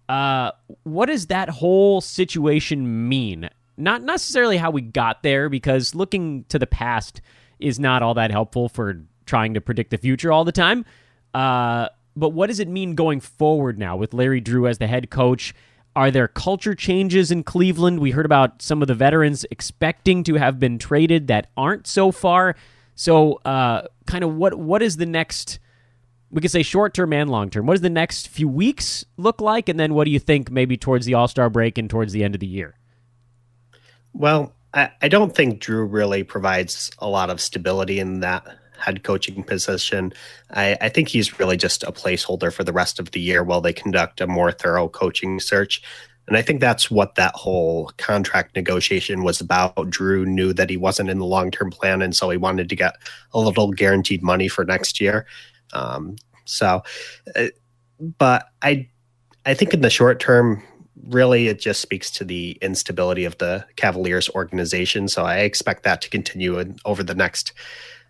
What does that whole situation mean? Not necessarily how we got there, because looking to the past is not all that helpful for trying to predict the future all the time. But what does it mean going forward now with Larry Drew as the head coach? Are there culture changes in Cleveland? We heard about some of the veterans expecting to have been traded that aren't so far. So kind of what is the next, we could say short-term and long-term, what does the next few weeks look like? And then what do you think maybe towards the All-Star break and towards the end of the year? Well, I don't think Drew really provides a lot of stability in that head coaching position. I think he's really just a placeholder for the rest of the year while they conduct a more thorough coaching search. And I think that's what that whole contract negotiation was about. Drew knew that he wasn't in the long-term plan, and so he wanted to get a little guaranteed money for next year. But I think in the short term, really it just speaks to the instability of the Cavaliers organization. So I expect that to continue over the next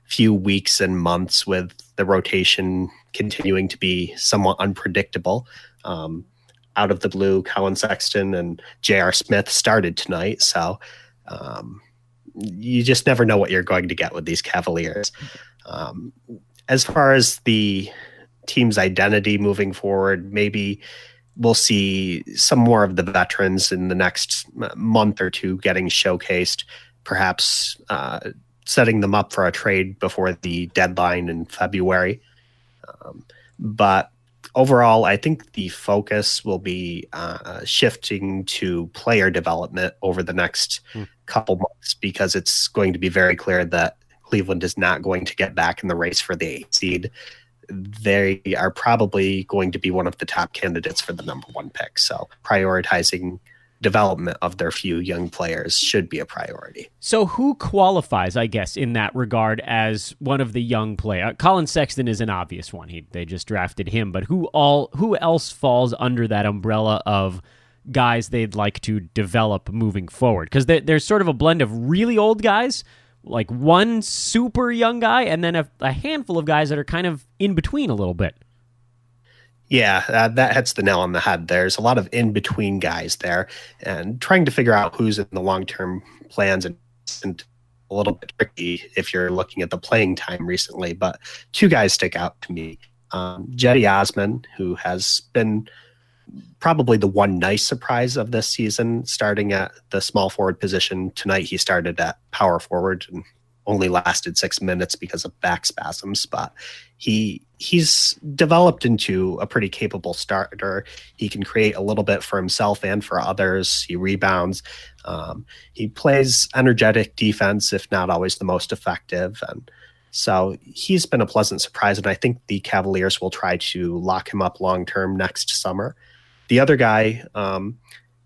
few weeks and months, with the rotation continuing to be somewhat unpredictable. Out of the blue, Colin Sexton and J.R. Smith started tonight. So you just never know what you're going to get with these Cavaliers. As far as the team's identity moving forward, maybe we'll see some more of the veterans in the next month or two getting showcased, perhaps setting them up for a trade before the deadline in February. But overall, I think the focus will be shifting to player development over the next couple months, because it's going to be very clear that Cleveland is not going to get back in the race for the 8th seed. They are probably going to be one of the top candidates for the number 1 pick. So prioritizing development of their few young players should be a priority. So who qualifies, I guess, in that regard as one of the young players? Colin Sexton is an obvious one. They just drafted him, but who else falls under that umbrella of guys they'd like to develop moving forward? Because there's sort of a blend of really old guys, like one super young guy, and then a handful of guys that are kind of in between a little bit. Yeah, that hits the nail on the head. There's a lot of in-between guys there, and trying to figure out who's in the long-term plans and a little bit tricky if you're looking at the playing time recently, but two guys stick out to me. Jetty Osman, who has been probably the one nice surprise of this season, starting at the small forward position. Tonight he started at power forward and only lasted 6 minutes because of back spasms, but he's developed into a pretty capable starter. He can create a little bit for himself and for others. He rebounds. He plays energetic defense, if not always the most effective. And so he's been a pleasant surprise, and I think the Cavaliers will try to lock him up long-term next summer. The other guy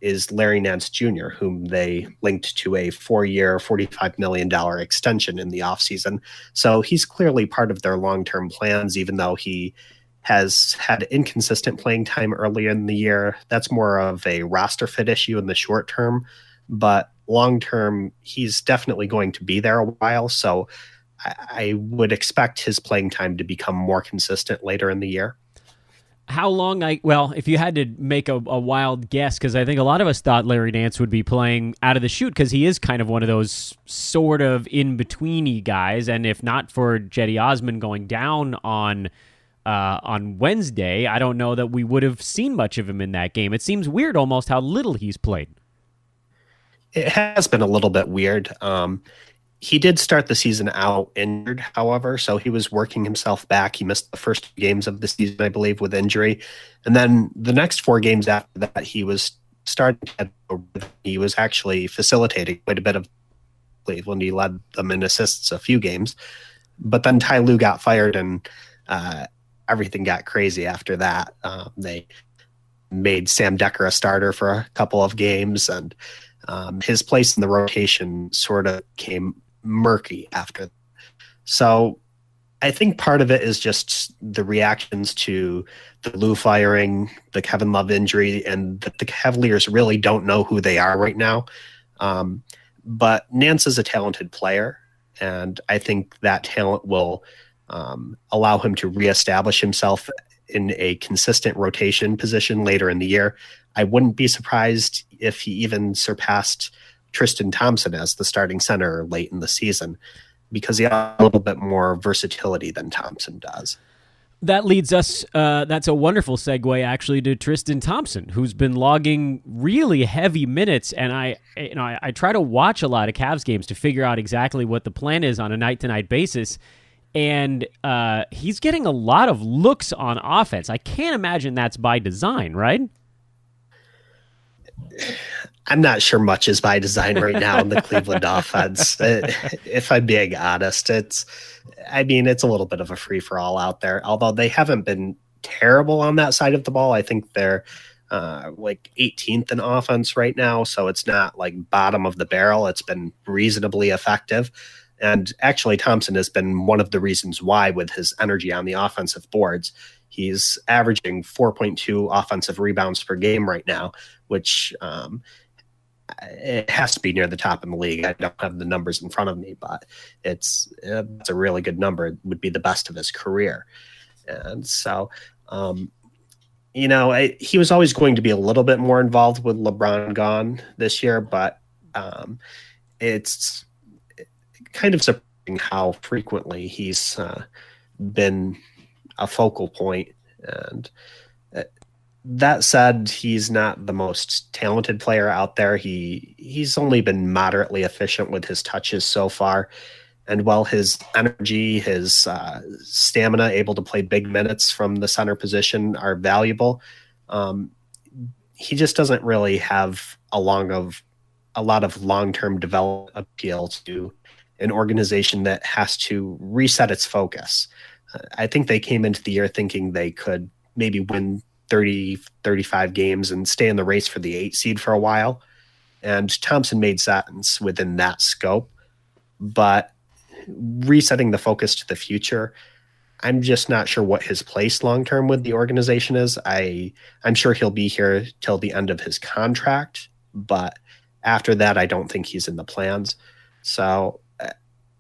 is Larry Nance Jr., whom they linked to a 4-year, $45 million extension in the offseason. So he's clearly part of their long-term plans, even though he has had inconsistent playing time earlier in the year. That's more of a roster fit issue in the short term, but long-term, he's definitely going to be there a while. So I would expect his playing time to become more consistent later in the year. How long? If you had to make a wild guess, because I think a lot of us thought Larry Nance would be playing out of the chute because he is kind of one of those sort of in-betweeny guys, and if not for Jetty Osman going down on Wednesday, I don't know that we would have seen much of him in that game. It seems weird almost how little he's played. It has been a little bit weird. He did start the season out injured, however, so he was working himself back. He missed the first 2 games of the season, I believe, with injury. And then the next 4 games after that, he was starting. He was actually facilitating quite a bit of Cleveland. He led them in assists a few games. But then Ty Lue got fired, and everything got crazy after that. They made Sam Decker a starter for a couple of games, and his place in the rotation sort of came murky after. So I think part of it is just the reactions to the Lue firing, the Kevin Love injury, and that the Cavaliers really don't know who they are right now. But Nance is a talented player, and I think that talent will allow him to reestablish himself in a consistent rotation position later in the year. I wouldn't be surprised if he even surpassed Tristan Thompson as the starting center late in the season, because he has a little bit more versatility than Thompson does. That leads us, that's a wonderful segue actually to Tristan Thompson, who's been logging really heavy minutes. And I try to watch a lot of Cavs games to figure out exactly what the plan is on a night-to-night basis. And he's getting a lot of looks on offense. I can't imagine that's by design, right? I'm not sure much is by design right now in the Cleveland offense. If I'm being honest, it's a little bit of a free-for-all out there, although they haven't been terrible on that side of the ball. I think they're like 18th in offense right now, so it's not like bottom of the barrel. It's been reasonably effective. And actually, Thompson has been one of the reasons why, with his energy on the offensive boards. He's averaging 4.2 offensive rebounds per game right now, which it has to be near the top in the league. I don't have the numbers in front of me, but it's a really good number. It would be the best of his career. And so, he was always going to be a little bit more involved with LeBron gone this year, but it's kind of surprising how frequently he's been a focal point. And that said, he's not the most talented player out there. He's only been moderately efficient with his touches so far. And while his energy, his stamina, able to play big minutes from the center position are valuable, he just doesn't really have a lot of long-term development appeal to an organization that has to reset its focus. I think they came into the year thinking they could maybe win 30, 35 games and stay in the race for the 8 seed for a while. And Thompson made sense within that scope. But resetting the focus to the future, I'm just not sure what his place long-term with the organization is. I'm sure he'll be here till the end of his contract, but after that, I don't think he's in the plans. So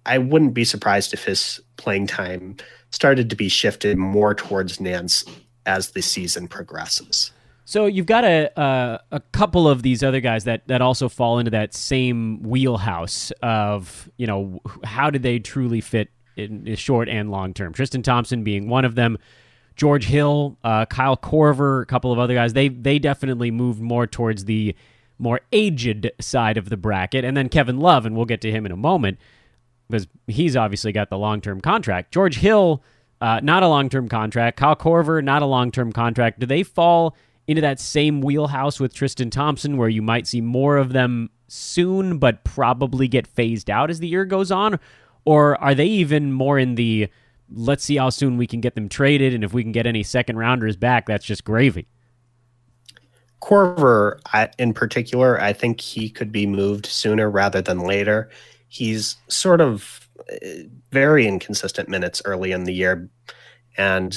I wouldn't be surprised if his playing time started to be shifted more towards Nance as the season progresses. So you've got a couple of these other guys that also fall into that same wheelhouse of, how do they truly fit in short and long term? Tristan Thompson being one of them. George Hill, Kyle Korver, a couple of other guys. They definitely moved more towards the more aged side of the bracket. And then Kevin Love, and we'll get to him in a moment, because he's obviously got the long-term contract. George Hill, not a long-term contract. Kyle Korver, not a long-term contract. Do they fall into that same wheelhouse with Tristan Thompson, where you might see more of them soon, but probably get phased out as the year goes on? Or are they even more in the, let's see how soon we can get them traded, and if we can get any second-rounders back, that's just gravy? Korver, in particular, I think he could be moved sooner rather than later. He's sort of very inconsistent minutes early in the year, and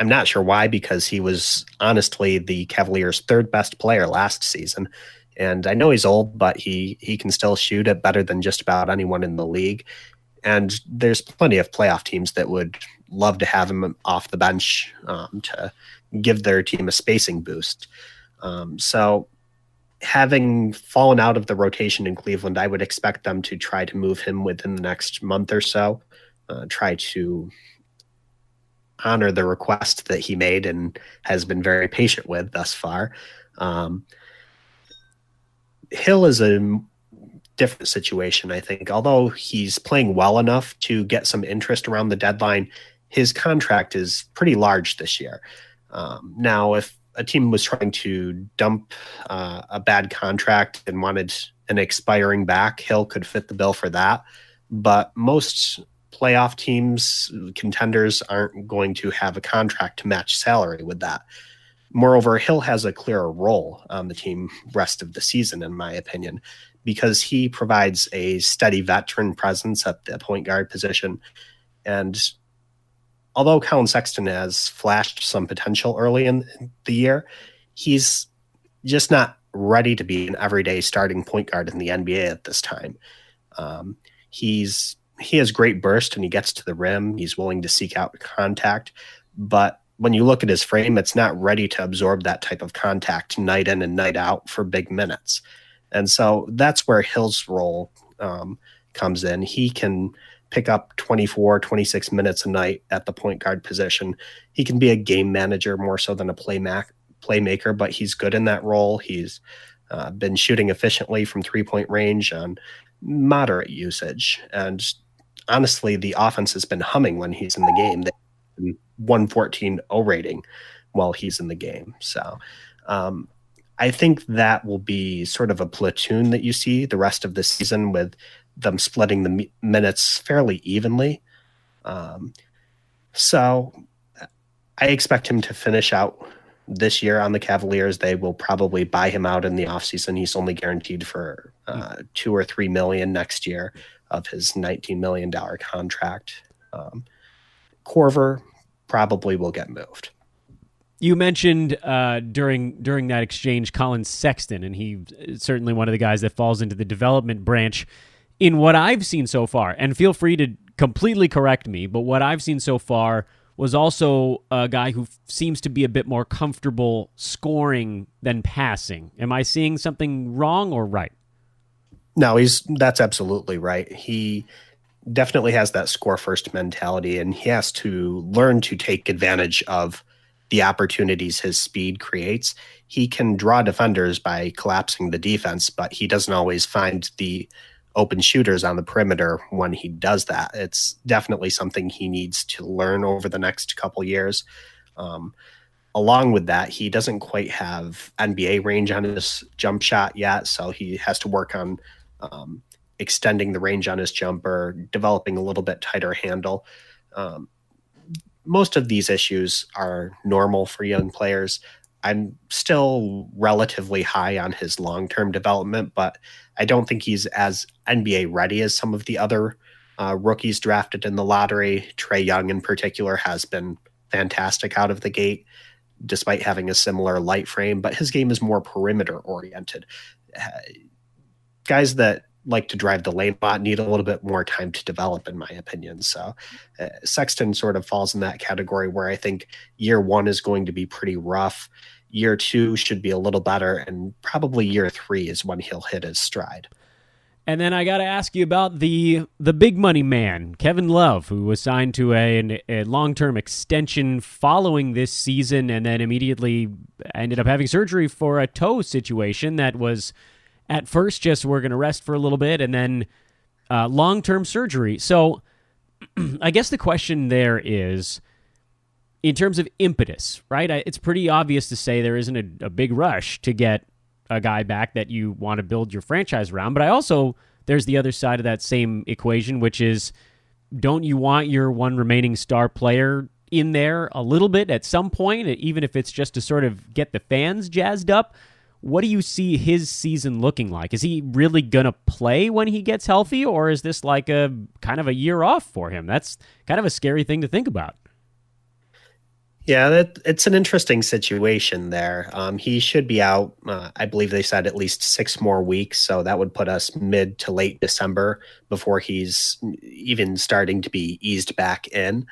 I'm not sure why, because he was honestly the Cavaliers' third best player last season. And I know he's old, but he can still shoot it better than just about anyone in the league. And there's plenty of playoff teams that would love to have him off the bench to give their team a spacing boost. So having fallen out of the rotation in Cleveland, I would expect them to try to move him within the next month or so, try to honor the request that he made and has been very patient with thus far. Hill is a different situation, I think. Although he's playing well enough to get some interest around the deadline, his contract is pretty large this year. Now, if a team was trying to dump a bad contract and wanted an expiring back, Hill could fit the bill for that. But most playoff teams, contenders, aren't going to have a contract to match salary with that. Moreover, Hill has a clearer role on the team rest of the season, in my opinion, because he provides a steady veteran presence at the point guard position. And although Colin Sexton has flashed some potential early in the year, he's just not ready to be an everyday starting point guard in the NBA at this time. He has great burst and he gets to the rim. He's willing to seek out contact. But when you look at his frame, it's not ready to absorb that type of contact night in and night out for big minutes. And so that's where Hill's role comes in. He can pick up 24, 26 minutes a night at the point guard position. He can be a game manager more so than a playmaker, but he's good in that role. He's been shooting efficiently from three-point range on moderate usage. And honestly, the offense has been humming when he's in the game. They 114 O rating while he's in the game. So I think that will be sort of a platoon that you see the rest of the season, with them splitting the minutes fairly evenly. So I expect him to finish out this year on the Cavaliers. They will probably buy him out in the offseason. He's only guaranteed for $2 or $3 million next year of his $19 million contract. Korver probably will get moved. You mentioned during that exchange Colin Sexton, and he's certainly one of the guys that falls into the development branch. In what I've seen so far, and feel free to completely correct me, but what I've seen so far was also a guy who seems to be a bit more comfortable scoring than passing. Am I seeing something wrong or right? No, that's absolutely right. He definitely has that score first mentality, and he has to learn to take advantage of the opportunities his speed creates. He can draw defenders by collapsing the defense, but he doesn't always find the open shooters on the perimeter when he does that. It's definitely something he needs to learn over the next couple years. Along with that, he doesn't quite have NBA range on his jump shot yet, so he has to work on extending the range on his jumper, developing a little bit tighter handle. Most of these issues are normal for young players. I'm still relatively high on his long-term development, but I don't think he's as NBA ready as some of the other rookies drafted in the lottery. Trae Young in particular has been fantastic out of the gate, despite having a similar light frame, but his game is more perimeter oriented. Guys that like to drive the lane a lot need a little bit more time to develop, in my opinion. So Sexton sort of falls in that category where I think year one is going to be pretty rough. Year 2 should be a little better, and probably year 3 is when he'll hit his stride. And then I got to ask you about the big money man, Kevin Love, who was signed to a long-term extension following this season and then immediately ended up having surgery for a toe situation that was at first just we're going to rest for a little bit and then long-term surgery. So I guess the question there is, in terms of impetus, right? It's pretty obvious to say there isn't a big rush to get a guy back that you want to build your franchise around. But there's the other side of that same equation, which is, don't you want your one remaining star player in there a little bit at some point, even if it's just to sort of get the fans jazzed up? What do you see his season looking like? Is he really going to play when he gets healthy, or is this like a kind of a year off for him? That's kind of a scary thing to think about. Yeah, it's an interesting situation there. He should be out, I believe they said at least 6 more weeks, so that would put us mid to late December before he's even starting to be eased back in.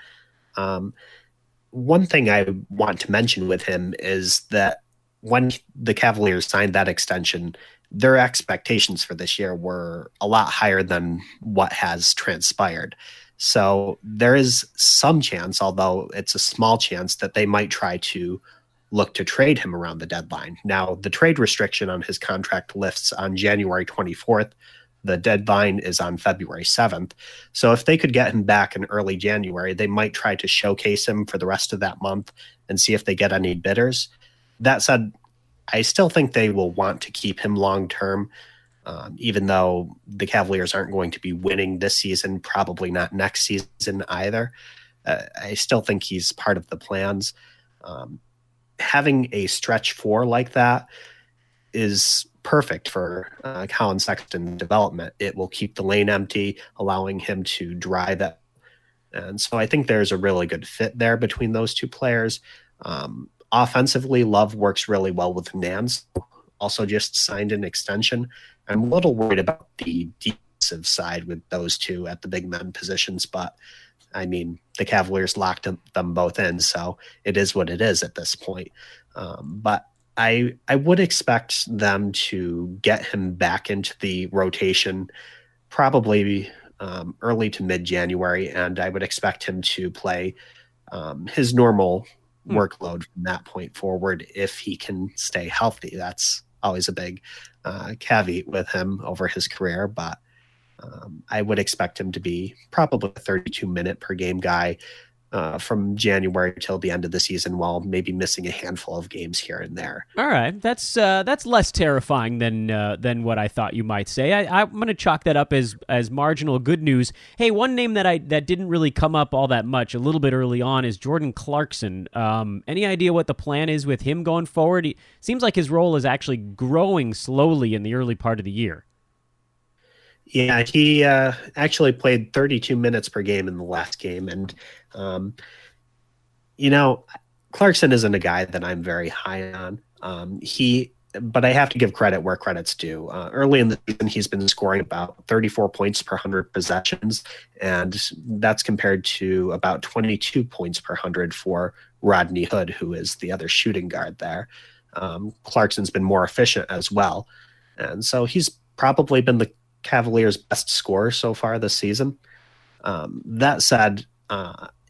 One thing I want to mention with him is that when the Cavaliers signed that extension, their expectations for this year were a lot higher than what has transpired. So there is some chance, although it's a small chance, that they might try to look to trade him around the deadline. Now, the trade restriction on his contract lifts on January 24th. The deadline is on February 7th. So if they could get him back in early January, they might try to showcase him for the rest of that month and see if they get any bidders. That said, I still think they will want to keep him long term. Even though the Cavaliers aren't going to be winning this season, probably not next season either. I still think he's part of the plans. Having a stretch 4 like that is perfect for Colin Sexton development. It will keep the lane empty, allowing him to drive it. And so I think there's a really good fit there between those two players. Offensively, Love works really well with Nance, also just signed an extension. I'm a little worried about the defensive side with those two at the big men positions, but I mean, the Cavaliers locked them both in, so it is what it is at this point. But I would expect them to get him back into the rotation probably early to mid-January, and I would expect him to play his normal workload from that point forward if he can stay healthy. That's always a big caveat with him over his career, but I would expect him to be probably a 32-minute per game guy from January till the end of the season, while maybe missing a handful of games here and there. All right, that's less terrifying than what I thought you might say. I'm going to chalk that up as marginal good news. Hey, one name that didn't really come up all that much a little bit early on is Jordan Clarkson. Any idea what the plan is with him going forward? It seems like his role is actually growing slowly in the early part of the year. Yeah, he actually played 32 minutes per game in the last game. And, Clarkson isn't a guy that I'm very high on. But I have to give credit where credit's due. Early in the season, he's been scoring about 34 points per 100 possessions, and that's compared to about 22 points per 100 for Rodney Hood, who is the other shooting guard there. Clarkson's been more efficient as well. And so he's probably been the Cavaliers' best scorer so far this season. That said,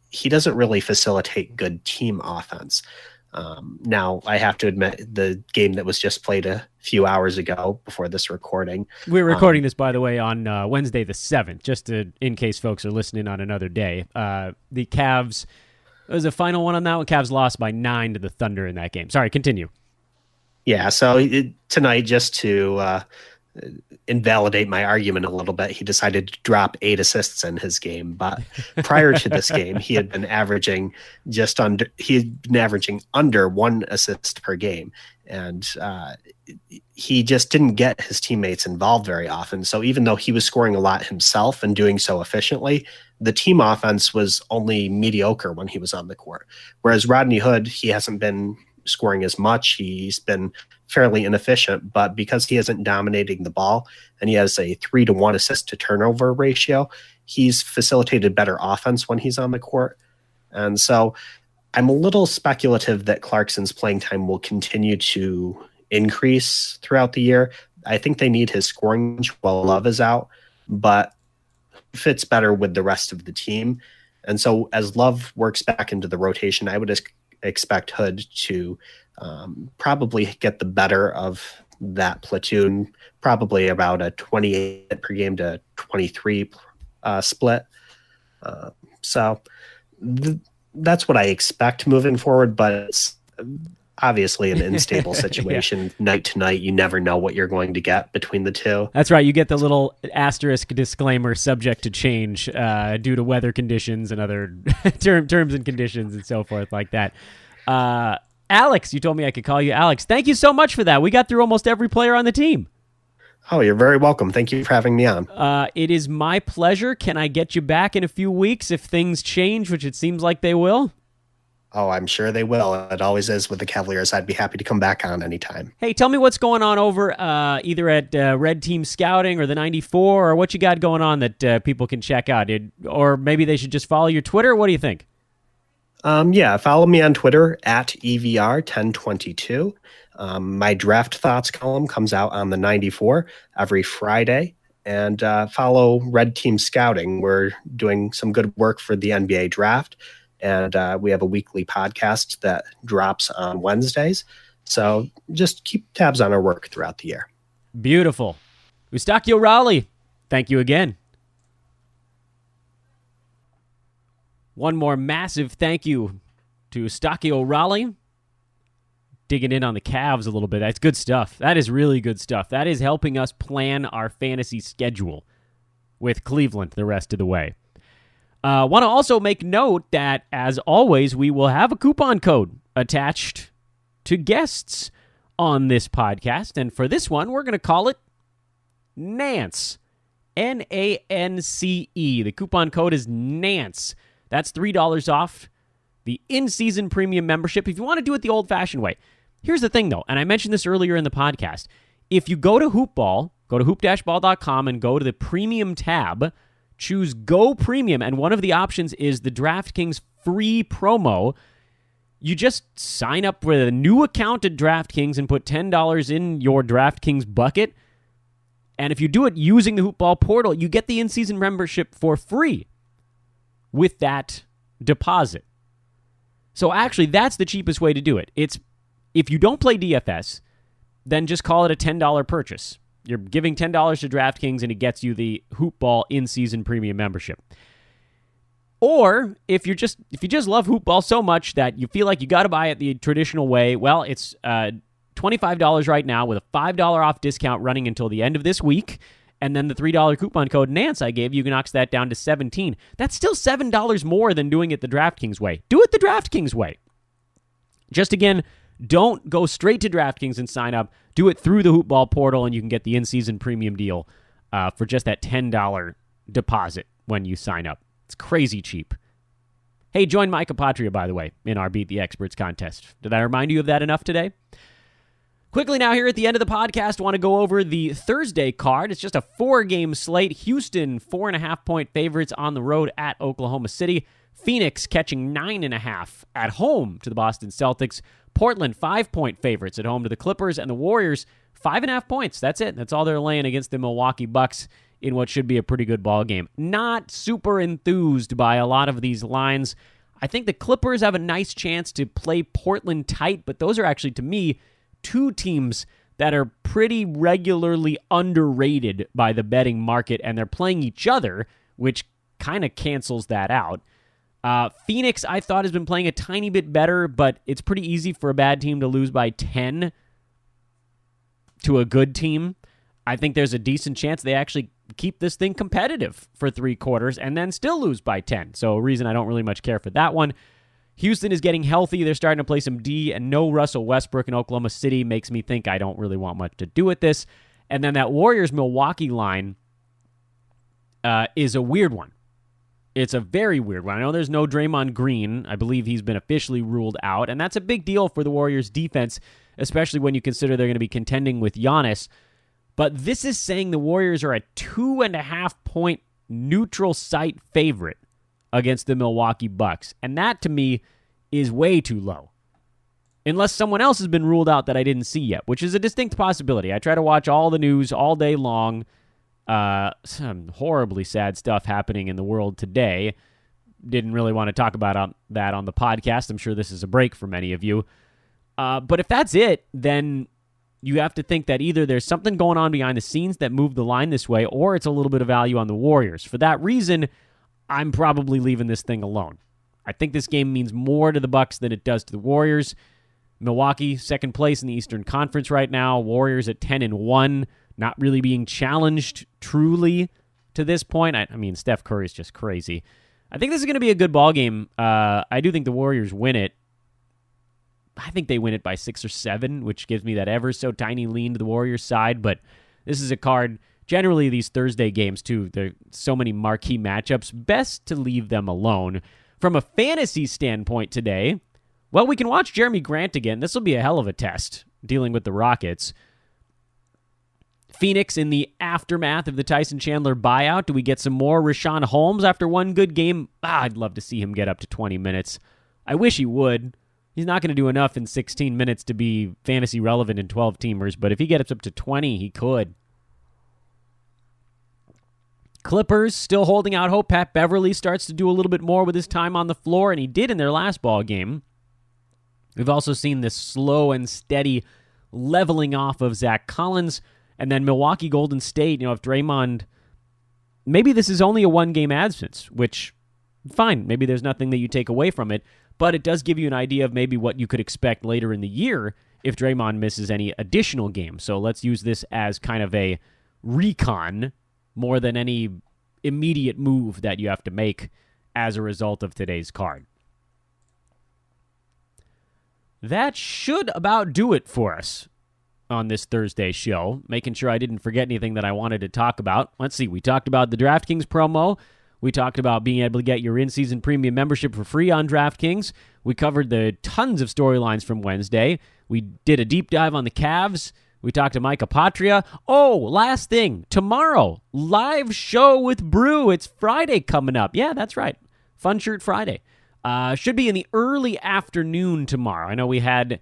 he doesn't really facilitate good team offense. Now, I have to admit, the game that was just played a few hours ago before this recording. We're recording this, by the way, on Wednesday the 7th, just in case folks are listening on another day. The Cavs, it was a final one on that one. Cavs lost by 9 to the Thunder in that game. Sorry, continue. Yeah, so tonight, just to invalidate my argument a little bit, he decided to drop 8 assists in his game. But prior to this game, he had been averaging under 1 assist per game, and he just didn't get his teammates involved very often. So even though he was scoring a lot himself and doing so efficiently, the team offense was only mediocre when he was on the court. Whereas Rodney Hood, he hasn't been scoring as much. He's been fairly inefficient, but because he isn't dominating the ball and he has a 3-to-1 assist to turnover ratio, he's facilitated better offense when he's on the court. And so I'm a little speculative that Clarkson's playing time will continue to increase throughout the year. I think they need his scoring while Love is out, but fits better with the rest of the team. And so as Love works back into the rotation, I would expect Hood to probably get the better of that platoon, probably about a 28 per game to 23 split. That's what I expect moving forward, but it's obviously an unstable situation. Yeah. Night to night, you never know what you're going to get between the two. That's right. You get the little asterisk disclaimer, subject to change due to weather conditions and other terms and conditions and so forth like that. Alex, you told me I could call you Alex. Thank you so much for that. We got through almost every player on the team. Oh, you're very welcome. Thank you for having me on. It is my pleasure. Can I get you back in a few weeks if things change, which it seems like they will? Oh, I'm sure they will. It always is with the Cavaliers. I'd be happy to come back on anytime. Hey, tell me what's going on over either at Red Team Scouting or the 94, or what you got going on that people can check out. Or maybe they should just follow your Twitter. What do you think? Yeah, follow me on Twitter at EVR1022. My draft thoughts column comes out on the 94 every Friday. And follow Red Team Scouting. We're doing some good work for the NBA draft. And we have a weekly podcast that drops on Wednesdays. So just keep tabs on our work throughout the year. Beautiful. Eustacchio Raulli, thank you again. One more massive thank you to Eustacchio Raulli. Digging in on the Cavs a little bit. That's good stuff. That is really good stuff. That is helping us plan our fantasy schedule with Cleveland the rest of the way. Want to also make note that, as always, we will have a coupon code attached to guests on this podcast. And for this one, we're going to call it NANCE. NANCE. The coupon code is NANCE. That's $3 off the in-season premium membership if you want to do it the old-fashioned way. Here's the thing, though, and I mentioned this earlier in the podcast. If you go to Hoopball, go to hoop-ball.com and go to the premium tab, choose Go Premium, and one of the options is the DraftKings free promo. You just sign up with a new account at DraftKings and put $10 in your DraftKings bucket, and if you do it using the Hoopball portal, you get the in-season membership for free with that deposit. So actually, that's the cheapest way to do it. It's if you don't play DFS, then just call it a $10 purchase. You're giving $10 to DraftKings, and it gets you the Hoopball in-season premium membership. Or if you just love Hoopball so much that you feel like you got to buy it the traditional way, well, it's $25 right now with a $5 off discount running until the end of this week. And then the $3 coupon code Nance I gave you knocks that down to $17. That's still $7 more than doing it the DraftKings way. Do it the DraftKings way. Just again, don't go straight to DraftKings and sign up. Do it through the Hoopball portal, and you can get the in-season premium deal for just that $10 deposit when you sign up. It's crazy cheap. Hey, join Mike Apotria, by the way, in our Beat the Experts contest. Did I remind you of that enough today? Quickly now, here at the end of the podcast, I want to go over the Thursday card. It's just a 4-game slate. Houston, 4.5-point favorites on the road at Oklahoma City. Phoenix catching 9.5 at home to the Boston Celtics. Portland, 5-point favorites at home to the Clippers. And the Warriors, 5.5 points. That's it. That's all they're laying against the Milwaukee Bucks in what should be a pretty good ball game. Not super enthused by a lot of these lines. I think the Clippers have a nice chance to play Portland tight, but those are actually, to me, two teams that are pretty regularly underrated by the betting market, and they're playing each other, which kind of cancels that out. Phoenix, I thought, has been playing a tiny bit better, but it's pretty easy for a bad team to lose by 10 to a good team. I think there's a decent chance they actually keep this thing competitive for 3 quarters and then still lose by 10. So a reason I don't really much care for that one. Houston is getting healthy. They're starting to play some D, and no Russell Westbrook in Oklahoma City makes me think I don't really want much to do with this. And then that Warriors-Milwaukee line is a weird one. It's a very weird one. I know there's no Draymond Green. I believe he's been officially ruled out, and that's a big deal for the Warriors' defense, especially when you consider they're going to be contending with Giannis. But this is saying the Warriors are a 2.5-point neutral site favorite against the Milwaukee Bucks. And that, to me, is way too low. Unless someone else has been ruled out that I didn't see yet, which is a distinct possibility. I try to watch all the news all day long. Some horribly sad stuff happening in the world today. Didn't really want to talk about that on the podcast. I'm sure this is a break for many of you. But if that's it, then you have to think that either there's something going on behind the scenes that moved the line this way, or it's a little bit of value on the Warriors. For that reason, I'm probably leaving this thing alone. I think this game means more to the Bucks than it does to the Warriors. Milwaukee, second place in the Eastern Conference right now. Warriors at 10-1, not really being challenged truly to this point. I mean, Steph Curry is just crazy. I think this is going to be a good ball game. I do think the Warriors win it. I think they win it by 6 or 7, which gives me that ever so tiny lean to the Warriors side. But this is a card. Generally, these Thursday games, too, there's so many marquee matchups. Best to leave them alone. From a fantasy standpoint today, well, we can watch Jeremy Grant again. This will be a hell of a test, dealing with the Rockets. Phoenix in the aftermath of the Tyson Chandler buyout. Do we get some more Rashawn Holmes after one good game? I'd love to see him get up to 20 minutes. I wish he would. He's not going to do enough in 16 minutes to be fantasy relevant in 12-teamers, but if he gets up to 20, he could. Clippers still holding out hope. Pat Beverly starts to do a little bit more with his time on the floor, and he did in their last ball game. We've also seen this slow and steady leveling off of Zach Collins. And then Milwaukee Golden State, if Draymond, maybe this is only a one-game absence, which, fine, maybe there's nothing that you take away from it, but it does give you an idea of maybe what you could expect later in the year if Draymond misses any additional games. So let's use this as kind of a recon more than any immediate move that you have to make as a result of today's card. That should about do it for us on this Thursday show, making sure I didn't forget anything that I wanted to talk about. Let's see, we talked about the DraftKings promo. We talked about being able to get your in-season premium membership for free on DraftKings. We covered the tons of storylines from Wednesday. We did a deep dive on the Cavs. We talked to Mike Apotria. Oh, last thing, tomorrow, live show with Brew. It's Friday coming up. Yeah, that's right. Fun Shirt Friday. Should be in the early afternoon tomorrow. I know we had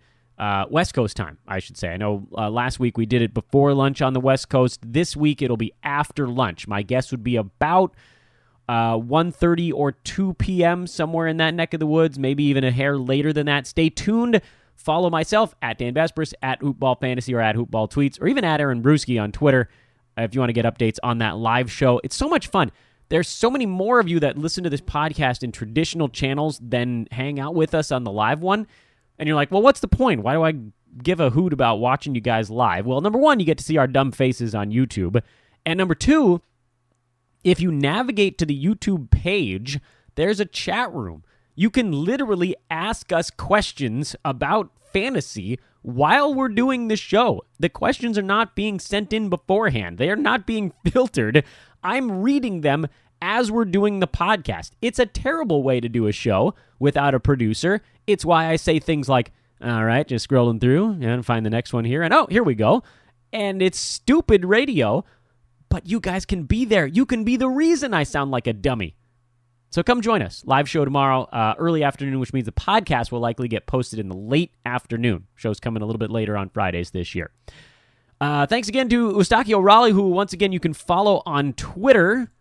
West Coast time, I should say. I know last week we did it before lunch on the West Coast. This week it'll be after lunch. My guess would be about 1:30 or 2 p.m., somewhere in that neck of the woods, maybe even a hair later than that. Stay tuned. Follow myself at Dan Besbris, at Hoopball Fantasy, or at Hoopball Tweets, or even at Aaron Brewski on Twitter if you want to get updates on that live show. It's so much fun. There's so many more of you that listen to this podcast in traditional channels than hang out with us on the live one. And you're like, well, what's the point? Why do I give a hoot about watching you guys live? Well, number one, you get to see our dumb faces on YouTube. And number two, if you navigate to the YouTube page, there's a chat room. You can literally ask us questions about fantasy while we're doing the show. The questions are not being sent in beforehand. They are not being filtered. I'm reading them as we're doing the podcast. It's a terrible way to do a show without a producer. It's why I say things like, all right, just scrolling through and find the next one here. And oh, here we go. And it's stupid radio, but you guys can be there. You can be the reason I sound like a dummy. So come join us. Live show tomorrow, early afternoon, which means the podcast will likely get posted in the late afternoon. Show's coming a little bit later on Fridays this year. Thanks again to Eustacchio Raulli, who, once again, you can follow on Twitter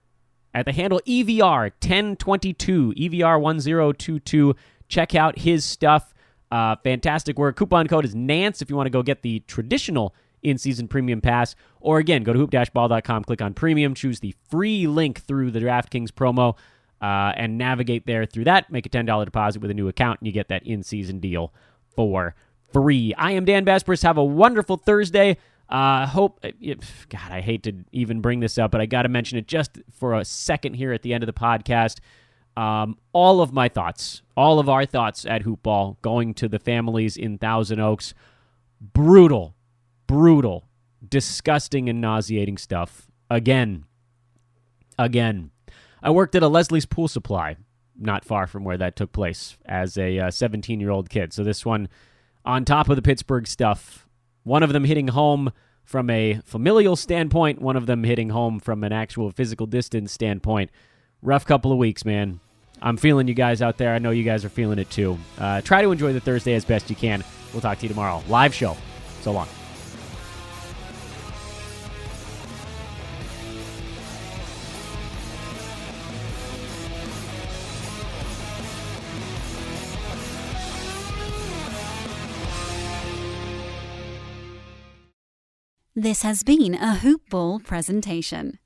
at the handle EVR1022, EVR1022. Check out his stuff. Fantastic work. Coupon code is Nance if you want to go get the traditional in-season premium pass. Or, again, go to hoop-ball.com, click on premium, choose the free link through the DraftKings promo, and navigate there through that. Make a $10 deposit with a new account, and you get that in-season deal for free. I am Dan Besbris. Have a wonderful Thursday. God, I hate to even bring this up, but I got to mention it just for a second here at the end of the podcast. All of my thoughts, all of our thoughts at Hoopball going to the families in Thousand Oaks. Brutal, disgusting and nauseating stuff. Again. I worked at a Leslie's Pool Supply, not far from where that took place, as a 17-year-old kid. So this one, on top of the Pittsburgh stuff, one of them hitting home from a familial standpoint, one of them hitting home from an actual physical distance standpoint. Rough couple of weeks, man. I'm feeling you guys out there. I know you guys are feeling it too. Try to enjoy the Thursday as best you can. We'll talk to you tomorrow. Live show. So long. This has been a Hoop Ball presentation.